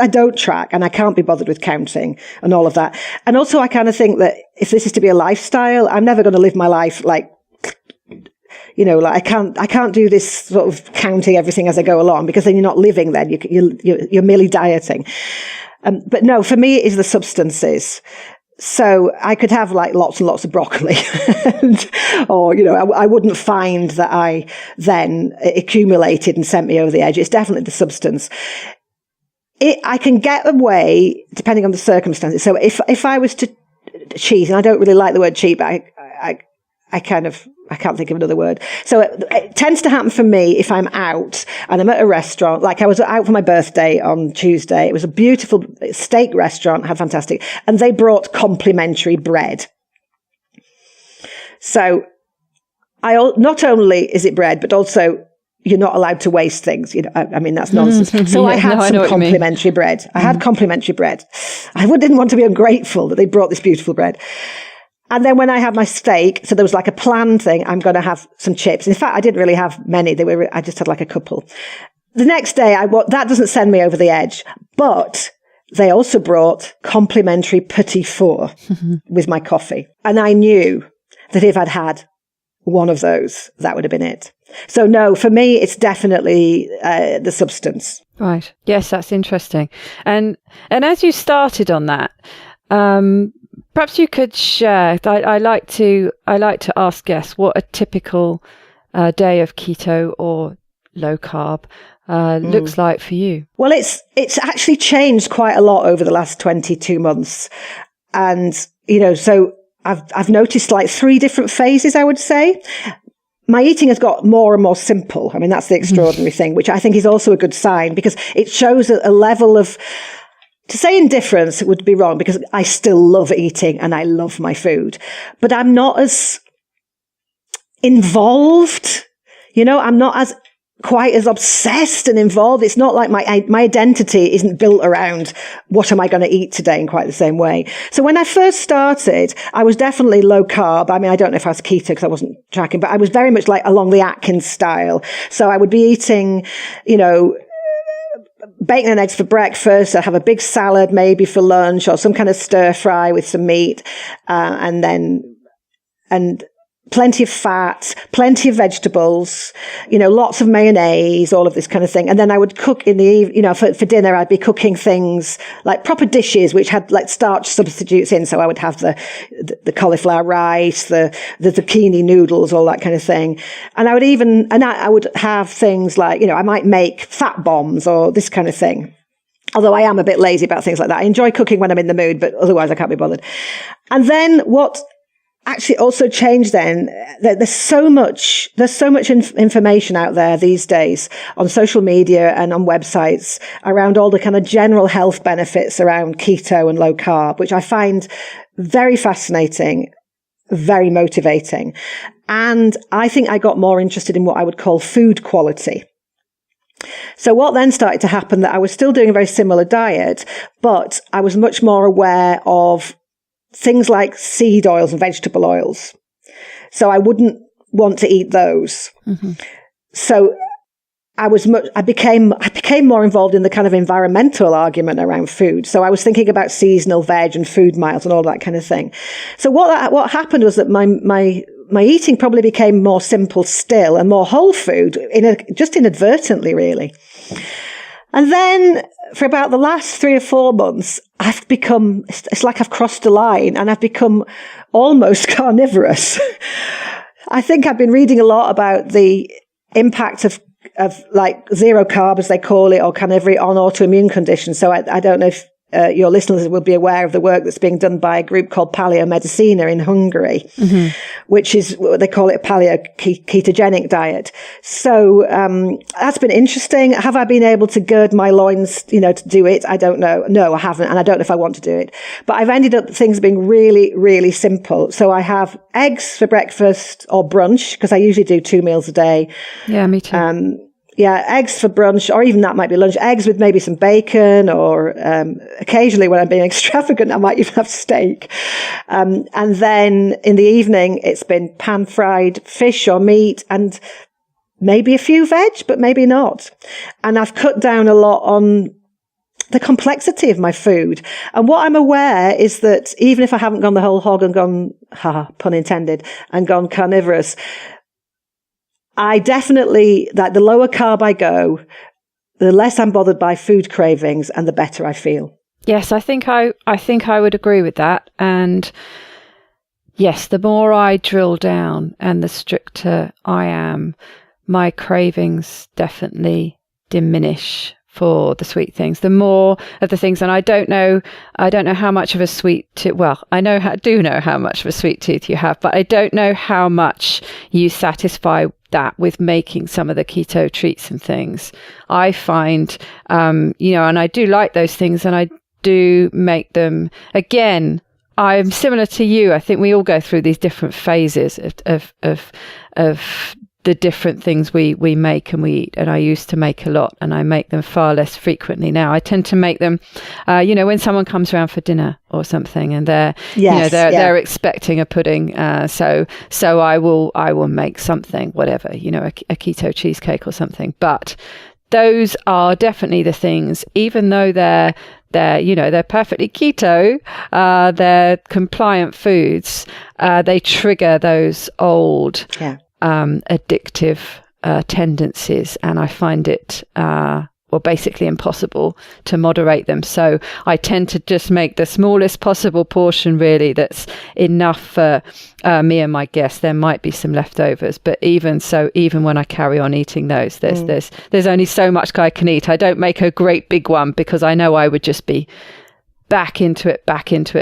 don't track and I can't be bothered with counting and all of that. And also I kind of think that if this is to be a lifestyle, I'm never going to live my life like I can't do this sort of counting everything as I go along, because then you're not living then, you're merely dieting. But no, for me it is the substances. So I could have like lots and lots of broccoli or, I wouldn't find that I then accumulated and sent me over the edge. It's definitely the substance. I can get away depending on the circumstances. So if I was to cheat, and I don't really like the word cheat, but I kind of I can't think of another word. So it tends to happen for me if I'm out and I'm at a restaurant. Like I was out for my birthday on Tuesday. It was a beautiful steak restaurant, had fantastic. And they brought complimentary bread. So not only is it bread, but also you're not allowed to waste things. I mean, that's nonsense. So I had some complimentary bread. I had complimentary bread. I didn't want to be ungrateful that they brought this beautiful bread. And then when I had my steak, so there was like a planned thing, I'm going to have some chips. In fact, I didn't really have many. I just had like a couple. The next day, that doesn't send me over the edge, but they also brought complimentary petit four with my coffee. And I knew that if I'd had one of those, that would have been it. So no, for me, it's definitely the substance. Right. Yes, that's interesting. And as you started on that, perhaps you could share. I like to ask guests what a typical day of keto or low carb looks like for you. Well, it's actually changed quite a lot over the last 22 months, and so I've noticed like 3 different phases, I would say. My eating has got more and more simple. I mean, that's the extraordinary thing, which I think is also a good sign, because it shows a level of, to say indifference would be wrong, because I still love eating and I love my food, but I'm not as involved. I'm not as quite as obsessed and involved. It's not like my identity isn't built around what am I going to eat today in quite the same way. So when I first started, I was definitely low carb. I mean, I don't know if I was keto because I wasn't tracking, but I was very much like along the Atkins style. So I would be eating, bacon and eggs for breakfast. I'd have a big salad maybe for lunch, or some kind of stir fry with some meat, and plenty of fat, plenty of vegetables, lots of mayonnaise, all of this kind of thing. And then I would cook in the evening, for dinner, I'd be cooking things like proper dishes, which had like starch substitutes in. So I would have the cauliflower rice, the zucchini noodles, all that kind of thing. And I would have things like, I might make fat bombs or this kind of thing. Although I am a bit lazy about things like that. I enjoy cooking when I'm in the mood, but otherwise I can't be bothered. And then what actually also changed then, there's so much information out there these days on social media and on websites around all the kind of general health benefits around keto and low carb, which I find very fascinating, very motivating. And I think I got more interested in what I would call food quality. So what then started to happen, that I was still doing a very similar diet, but I was much more aware of things like seed oils and vegetable oils. So I wouldn't want to eat those. Mm-hmm. So I became more involved in the kind of environmental argument around food. So I was thinking about seasonal veg and food miles and all that kind of thing. So what happened was that my eating probably became more simple still and more whole food, just inadvertently, really. And then for about the last 3 or 4 months, it's like I've crossed a line and I've become almost carnivorous. I think I've been reading a lot about the impact of like zero carb, as they call it, or carnivory on autoimmune conditions. So I don't know if your listeners will be aware of the work that's being done by a group called Paleomedicina in Hungary, mm-hmm. which is what they call it, a paleo-ketogenic diet. So that's been interesting. Have I been able to gird my loins, to do it? I don't know. No, I haven't, and I don't know if I want to do it. But I've ended up things being really, really simple. So I have eggs for breakfast or brunch, because I usually do 2 meals a day. Yeah, me too. Eggs for brunch, or even that might be lunch. Eggs with maybe some bacon, or occasionally when I'm being extravagant, I might even have steak. And then in the evening, it's been pan-fried fish or meat, and maybe a few veg, but maybe not. And I've cut down a lot on the complexity of my food. And what I'm aware is that even if I haven't gone the whole hog and gone, pun intended, and gone carnivorous, I definitely, that the lower carb I go, the less I'm bothered by food cravings and the better I feel. Yes, I think I would agree with that. And yes, the more I drill down and the stricter I am, my cravings definitely diminish for the sweet things, the more of the things. And I don't know how much of a sweet tooth, well, do know how much of a sweet tooth you have, but I don't know how much you satisfy that with making some of the keto treats and things. I find, and I do like those things, and I do make them. Again, I'm similar to you. I think we all go through these different phases of the different things we make and we eat. And I used to make a lot, and I make them far less frequently now. I tend to make them, when someone comes around for dinner or something, and they're expecting a pudding. So I will make something, whatever, a keto cheesecake or something. But those are definitely the things, even though they're perfectly keto, they're compliant foods, they trigger those old addictive tendencies, and I find it basically impossible to moderate them. So I tend to just make the smallest possible portion, really, that's enough for me and my guests. There might be some leftovers, but even when I carry on eating those, there's only so much I can eat. I don't make a great big one because I know I would just be back into it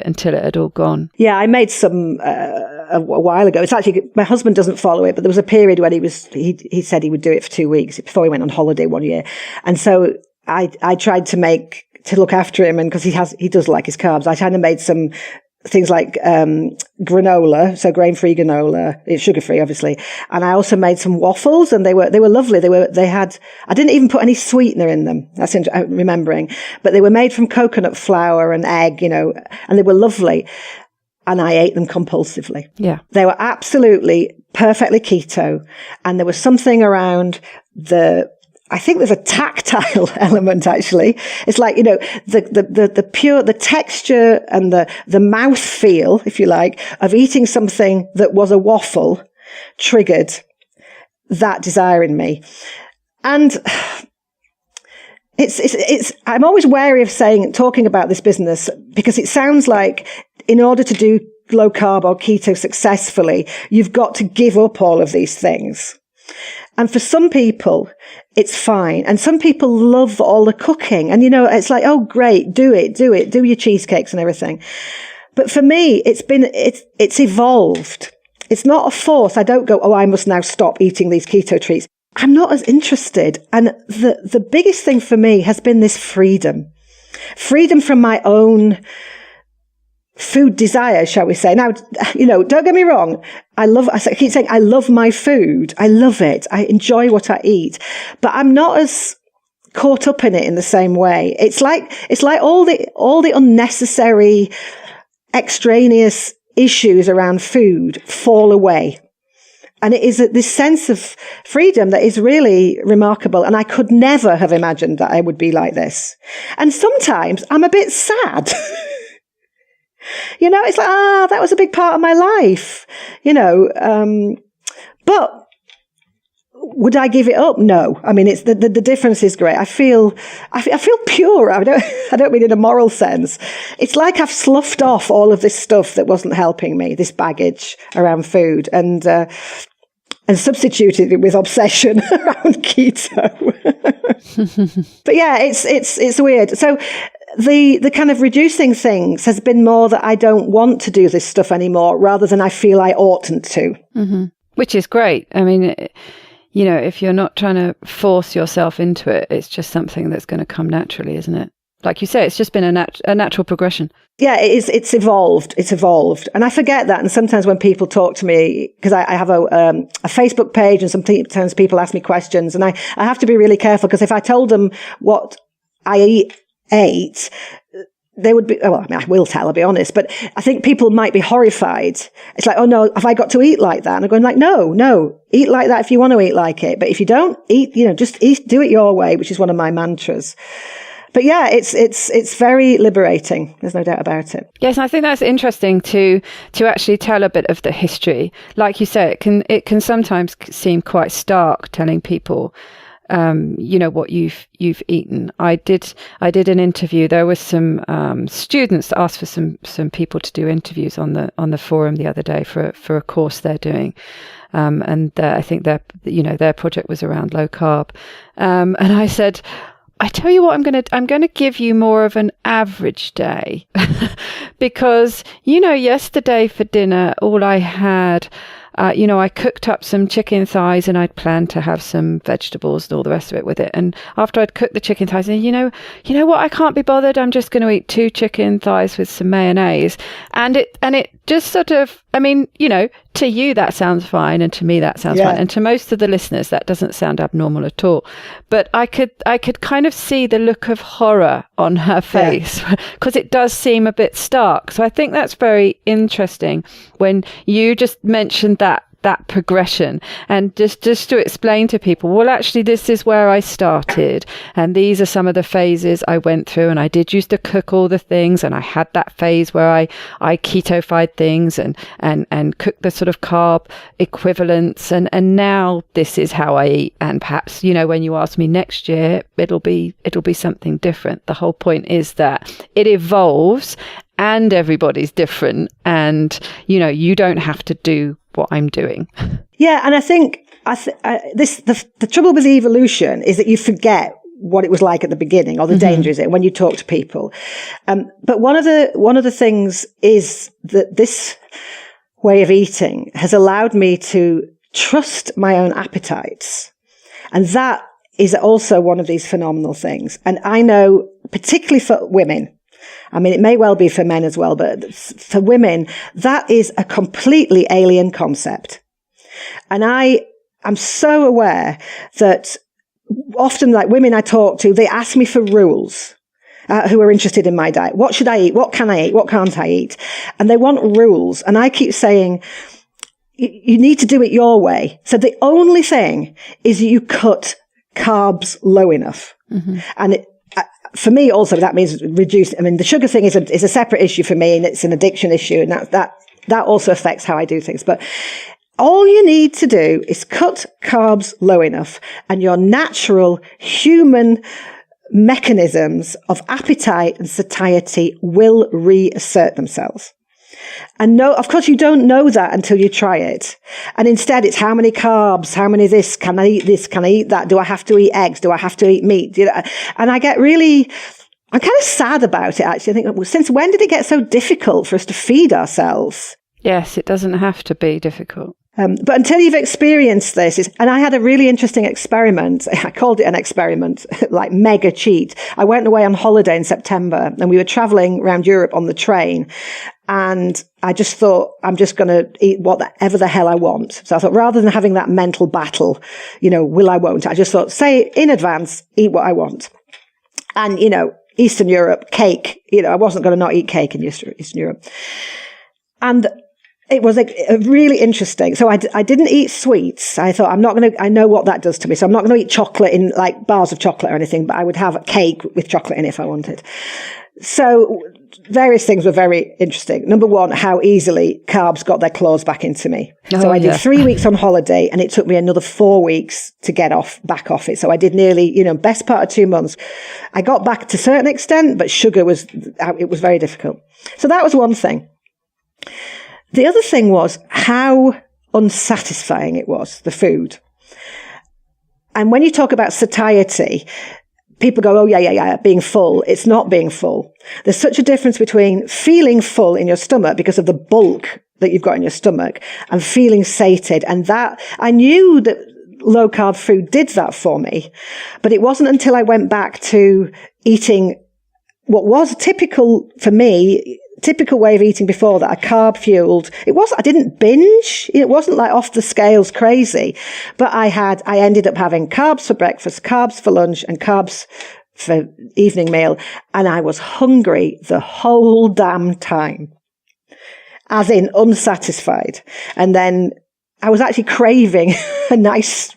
until it had all gone. Yeah, I made some a while ago. It's actually, my husband doesn't follow it, but there was a period when he said he would do it for 2 weeks before he went on holiday one year. And so I tried to look after him, and because he does like his carbs, I kind of made some things like granola, so grain-free granola. It's sugar-free, obviously. And I also made some waffles, and they were lovely. I didn't even put any sweetener in them. That's I'm remembering. But they were made from coconut flour and egg, and they were lovely. And I ate them compulsively. Yeah. They were absolutely perfectly keto. And there was something around I think there's a tactile element, actually. It's like, the texture and the mouth feel, if you like, of eating something that was a waffle triggered that desire in me. And I'm always wary of talking about this business, because it sounds like in order to do low carb or keto successfully, you've got to give up all of these things. And for some people, it's fine. And some people love all the cooking. And, it's like, oh, great, do your cheesecakes and everything. But for me, it's evolved. It's not a force. I don't go, oh, I must now stop eating these keto treats. I'm not as interested. And the biggest thing for me has been this freedom from my own food desire, shall we say. Now, don't get me wrong. I keep saying I love my food. I love it. I enjoy what I eat, but I'm not as caught up in it in the same way. It's like all the unnecessary, extraneous issues around food fall away. And it is this sense of freedom that is really remarkable. And I could never have imagined that I would be like this. And sometimes I'm a bit sad. It's like, that was a big part of my life, but would I give it up? No. I mean, it's the difference is great. I feel pure. I don't mean in a moral sense. It's like I've sloughed off all of this stuff that wasn't helping me, this baggage around food, and substituted it with obsession around keto. But yeah, it's weird. So the kind of reducing things has been more that I don't want to do this stuff anymore, rather than I feel I oughtn't to. Mm-hmm. Which is great. I mean, if you're not trying to force yourself into it, it's just something that's going to come naturally, isn't it? Like you say, it's just been a natural progression. Yeah, it is. It's evolved. And I forget that. And sometimes when people talk to me, because I have a Facebook page, and sometimes people ask me questions, and I have to be really careful, because if I told them what I ate, they would be, well, I mean, I will tell, I'll be honest, but I think people might be horrified. It's like, oh no, have I got to eat like that? And I'm going like, no, eat like that if you want to eat like it. But if you don't eat, just eat, do it your way, which is one of my mantras. But yeah, it's very liberating. There's no doubt about it. Yes, I think that's interesting to actually tell a bit of the history. Like you say, it can sometimes seem quite stark telling people, what you've eaten. I did an interview. There was some students that asked for some people to do interviews on the forum the other day for a course they're doing. And I think their project was around low carb. And I said, I tell you what, I'm going to give you more of an average day because, yesterday for dinner, all I had, I cooked up some chicken thighs and I'd planned to have some vegetables and all the rest of it with it. And after I'd cooked the chicken thighs, and you know what, I can't be bothered. I'm just going to eat 2 chicken thighs with some mayonnaise. And it just sort of, to you that sounds fine, and to me that sounds fine, and to most of the listeners that doesn't sound abnormal at all. But I could kind of see the look of horror on her face because it does seem a bit stark. So I think that's very interesting when you just mentioned that progression, and just to explain to people, well, actually this is where I started and these are some of the phases I went through, and I did used to cook all the things, and I had that phase where I keto-fied things and cooked the sort of carb equivalents, and now this is how I eat. And perhaps, when you ask me next year, it'll be something different. The whole point is that it evolves and everybody's different, and you don't have to do what I'm doing. Yeah, and I think the trouble with evolution is that you forget what it was like at the beginning, or the danger is it when you talk to people. But one of the things is that this way of eating has allowed me to trust my own appetites, and that is also one of these phenomenal things. And I know, particularly for women, it may well be for men as well, but for women, that is a completely alien concept. And I am so aware that often, like women I talk to, they ask me for rules, who are interested in my diet. What should I eat? What can I eat? What can't I eat? And they want rules. And I keep saying, you need to do it your way. So the only thing is you cut carbs low enough. And for me, also, that means reduce. The sugar thing is a separate issue for me, and it's an addiction issue, and that also affects how I do things. But all you need to do is cut carbs low enough, and your natural human mechanisms of appetite and satiety will reassert themselves. And no, of course, you don't know that until you try it. And instead, it's how many carbs, how many this, can I eat this, can I eat that? Do I have to eat eggs? Do I have to eat meat? And I'm kind of sad about it, actually. I think, well, since when did it get so difficult for us to feed ourselves? Yes, it doesn't have to be difficult. But until you've experienced this, and I had a really interesting experiment. I called it an experiment, like mega cheat. I went away on holiday in September, and we were traveling around Europe on the train. And I just thought, I'm just going to eat whatever the hell I want. So I thought, rather than having that mental battle, will I, won't, I just thought, say in advance, eat what I want. And, Eastern Europe, cake, I wasn't going to not eat cake in Eastern Europe. And it was a really interesting. So I didn't eat sweets. I thought, I know what that does to me. So I'm not going to eat chocolate in like bars of chocolate or anything, but I would have a cake with chocolate in it if I wanted. So various things were very interesting. Number one, how easily carbs got their claws back into me. So I did 3 weeks on holiday, and it took me another 4 weeks to get back off it. So I did nearly, best part of 2 months. I got back to a certain extent, but sugar was very difficult. So that was one thing. The other thing was how unsatisfying it was, the food. And when you talk about satiety, people go, oh, yeah, being full. It's not being full. There's such a difference between feeling full in your stomach because of the bulk that you've got in your stomach and feeling sated. And that, I knew that low carb food did that for me, but it wasn't until I went back to eating what was typical for me, typical way of eating before that, a carb fueled. I didn't binge. It wasn't like off the scales crazy, but I ended up having carbs for breakfast, carbs for lunch, and carbs for evening meal. And I was hungry the whole damn time, as in unsatisfied. And then I was actually craving a nice,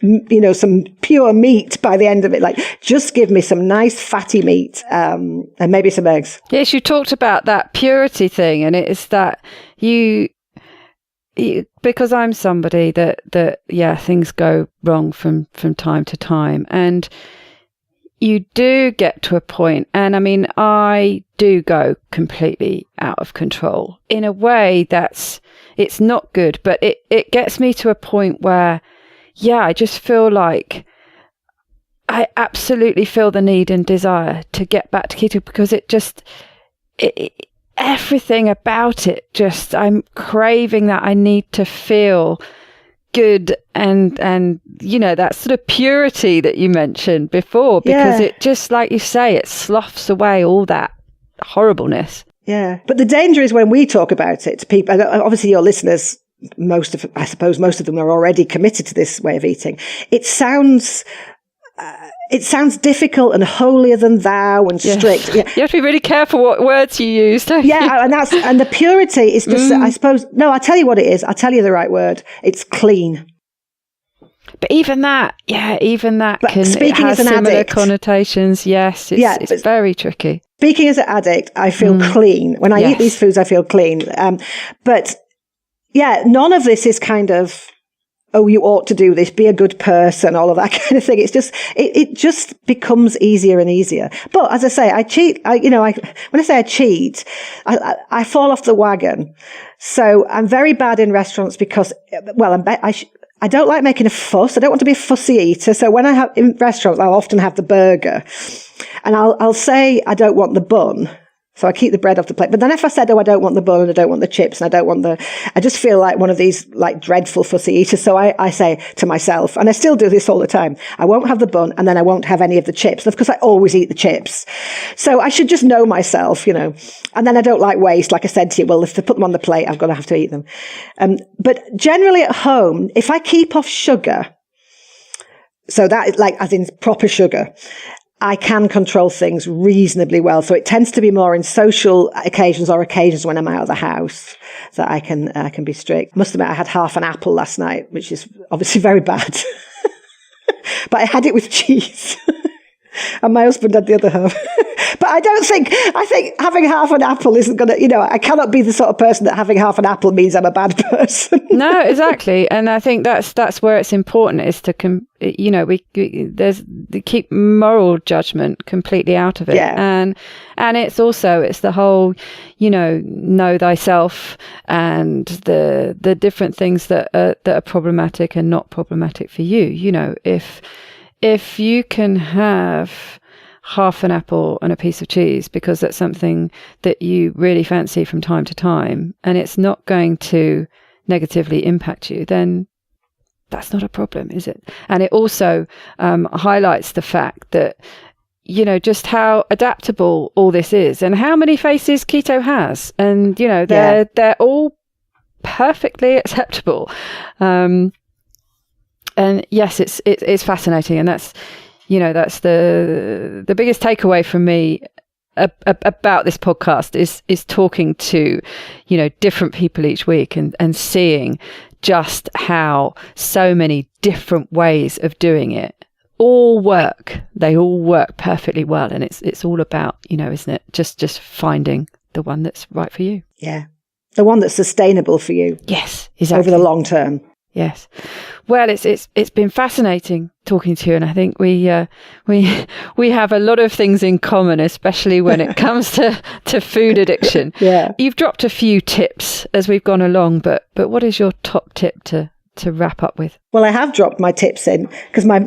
some pure meat by the end of it. Like, just give me some nice fatty meat, and maybe some eggs. Yes, you talked about that purity thing, and it's that you because I'm somebody that things go wrong from time to time, and you do get to a point, and I do go completely out of control in a way it's not good, but it gets me to a point where, I just feel like I absolutely feel the need and desire to get back to keto because everything about it, I'm craving that. I need to feel good and that sort of purity that you mentioned before, because it just, like you say, it sloughs away all that horribleness. Yeah. But the danger is when we talk about it to people, and obviously your listeners, I suppose most of them are already committed to this way of eating. It sounds difficult and holier than thou and strict. Yes. Yeah. You have to be really careful what words you use, don't you? Yeah, and the purity is just, I suppose, no, I'll tell you what it is. I'll tell you the right word. It's clean. But even that but can, speaking it has as an similar addict, connotations. Yes, it's very tricky. Speaking as an addict, I feel clean. When I eat these foods, I feel clean. But yeah, none of this is kind of, oh, you ought to do this, be a good person, all of that kind of thing. It's just, it just becomes easier and easier. But as I say, I cheat. When I say I cheat, I fall off the wagon. So I'm very bad in restaurants because, well, I don't like making a fuss. I don't want to be a fussy eater. So when I have in restaurants, I'll often have the burger and I'll say I don't want the bun. So I keep the bread off the plate. But then if I said, oh, I don't want the bun and I don't want the chips and I just feel like one of these like dreadful fussy eaters. So I say to myself, and I still do this all the time, I won't have the bun and then I won't have any of the chips. And of course, I always eat the chips. So I should just know myself, and then I don't like waste. Like I said to you, well, if they put them on the plate, I'm going to have to eat them. But generally at home, if I keep off sugar, so that is like as in proper sugar, I can control things reasonably well. So it tends to be more in social occasions or occasions when I'm out of the house that I can be strict. Must admit, I had half an apple last night, which is obviously very bad. But I had it with cheese. And my husband had the other half. But I think having half an apple isn't going to, I cannot be the sort of person that having half an apple means I'm a bad person. No, exactly. And I think that's where it's important is to, keep moral judgment completely out of it. Yeah. And it's the whole, know thyself and the different things that are problematic and not problematic for you. If you can have half an apple and a piece of cheese because that's something that you really fancy from time to time and it's not going to negatively impact you, then that's not a problem, is it? And it also highlights the fact that, just how adaptable all this is and how many faces keto has. And, they're all perfectly acceptable. And yes, it's fascinating, and that's the biggest takeaway from me about this podcast is talking to different people each week and seeing just how so many different ways of doing it all work. They all work perfectly well, and it's all about isn't it? Just finding the one that's right for you. Yeah, the one that's sustainable for you. Yes, exactly. Over the long term. Yes. Well, it's been fascinating talking to you, and I think we have a lot of things in common, especially when it comes to food addiction. Yeah. You've dropped a few tips as we've gone along, but what is your top tip to wrap up with? Well, I have dropped my tips in because my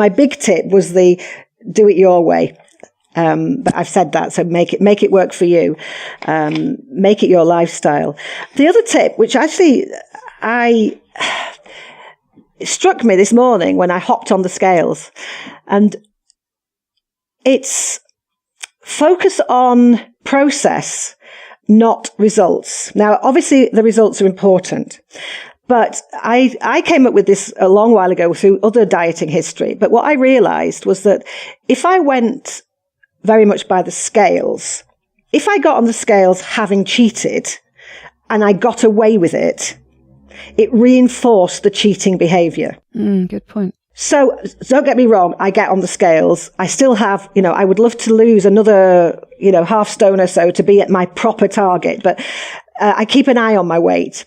big tip was the do it your way. But I've said that, so make it work for you. Make it your lifestyle. The other tip, which actually it struck me this morning when I hopped on the scales, and it's focus on process, not results. Now, obviously the results are important, but I came up with this a long while ago through other dieting history. But what I realized was that if I went very much by the scales, if I got on the scales having cheated and I got away with it, it reinforced the cheating behavior. Good point. So don't get me wrong, I get on the scales. I still have, I would love to lose another, half stone or so to be at my proper target, but I keep an eye on my weight.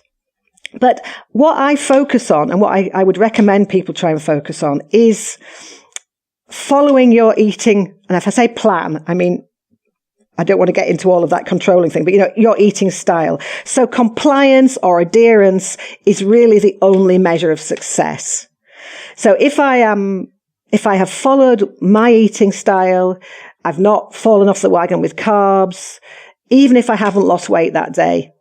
But what I focus on and what I would recommend people try and focus on is following your eating. And if I say plan, I mean, I don't want to get into all of that controlling thing, but your eating style. So compliance or adherence is really the only measure of success. So if I have followed my eating style, I've not fallen off the wagon with carbs, even if I haven't lost weight that day,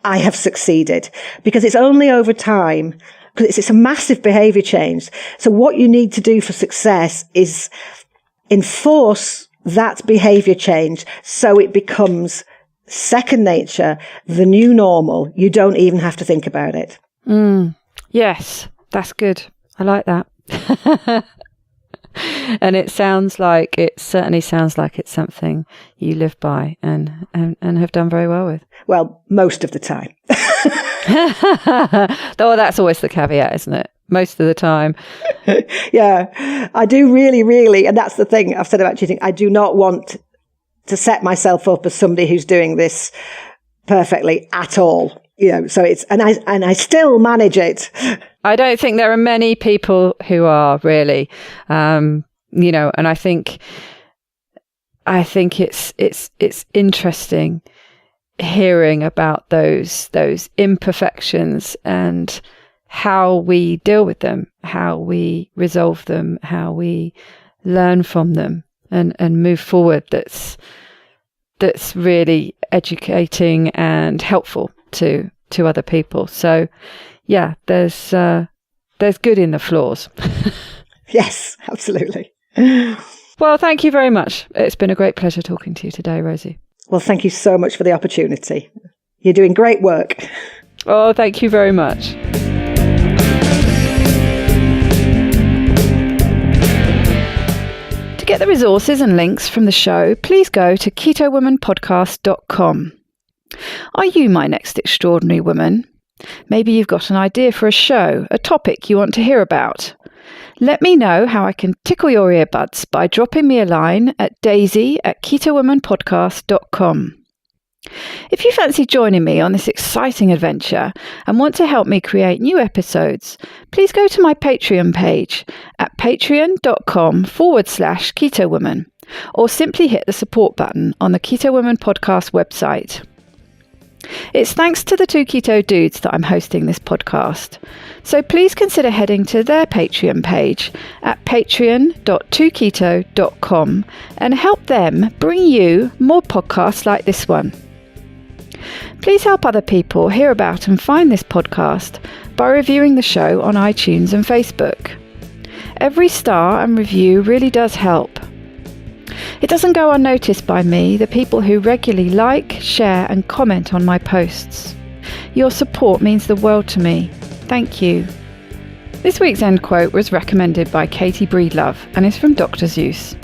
I have succeeded, because it's only over time, because it's a massive behavior change. So what you need to do for success is enforce that behavior change so it becomes second nature, the new normal. You don't even have to think about it. Yes, that's good. I like that. And it certainly sounds like it's something you live by and have done very well with. Well, most of the time. Though that's always the caveat, isn't it? Most of the time. Yeah, I do really, and that's the thing I've said about cheating. I do not want to set myself up as somebody who's doing this perfectly at all. So it's, and I still manage it. I don't think there are many people who are really, and I think it's interesting hearing about those imperfections and how we deal with them, how we resolve them, how we learn from them and move forward. That's really educating and helpful to other people. So yeah, there's good in the flaws. Yes, absolutely. Well, thank you very much. It's been a great pleasure talking to you today, Rosie. Well, thank you so much for the opportunity. You're doing great work. Oh, thank you very much. To get the resources and links from the show, please go to ketowomanpodcast.com. Are you my next extraordinary woman? Maybe you've got an idea for a show, a topic you want to hear about. Let me know how I can tickle your earbuds by dropping me a line at daisy@ketowomanpodcast.com. If you fancy joining me on this exciting adventure and want to help me create new episodes, please go to my Patreon page at patreon.com/ketowoman, or simply hit the support button on the Keto Woman podcast website. It's thanks to the two keto dudes that I'm hosting this podcast. So please consider heading to their Patreon page at patreon.2keto.com and help them bring you more podcasts like this one. Please help other people hear about and find this podcast by reviewing the show on iTunes and Facebook. Every star and review really does help. It doesn't go unnoticed by me, the people who regularly like, share and comment on my posts. Your support means the world to me. Thank you. This week's end quote was recommended by Katie Breedlove and is from Dr. Zeus.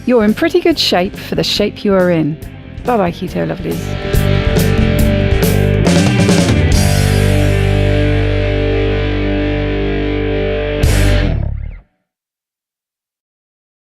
You're in pretty good shape for the shape you are in. Bye bye, Keto Lovelies.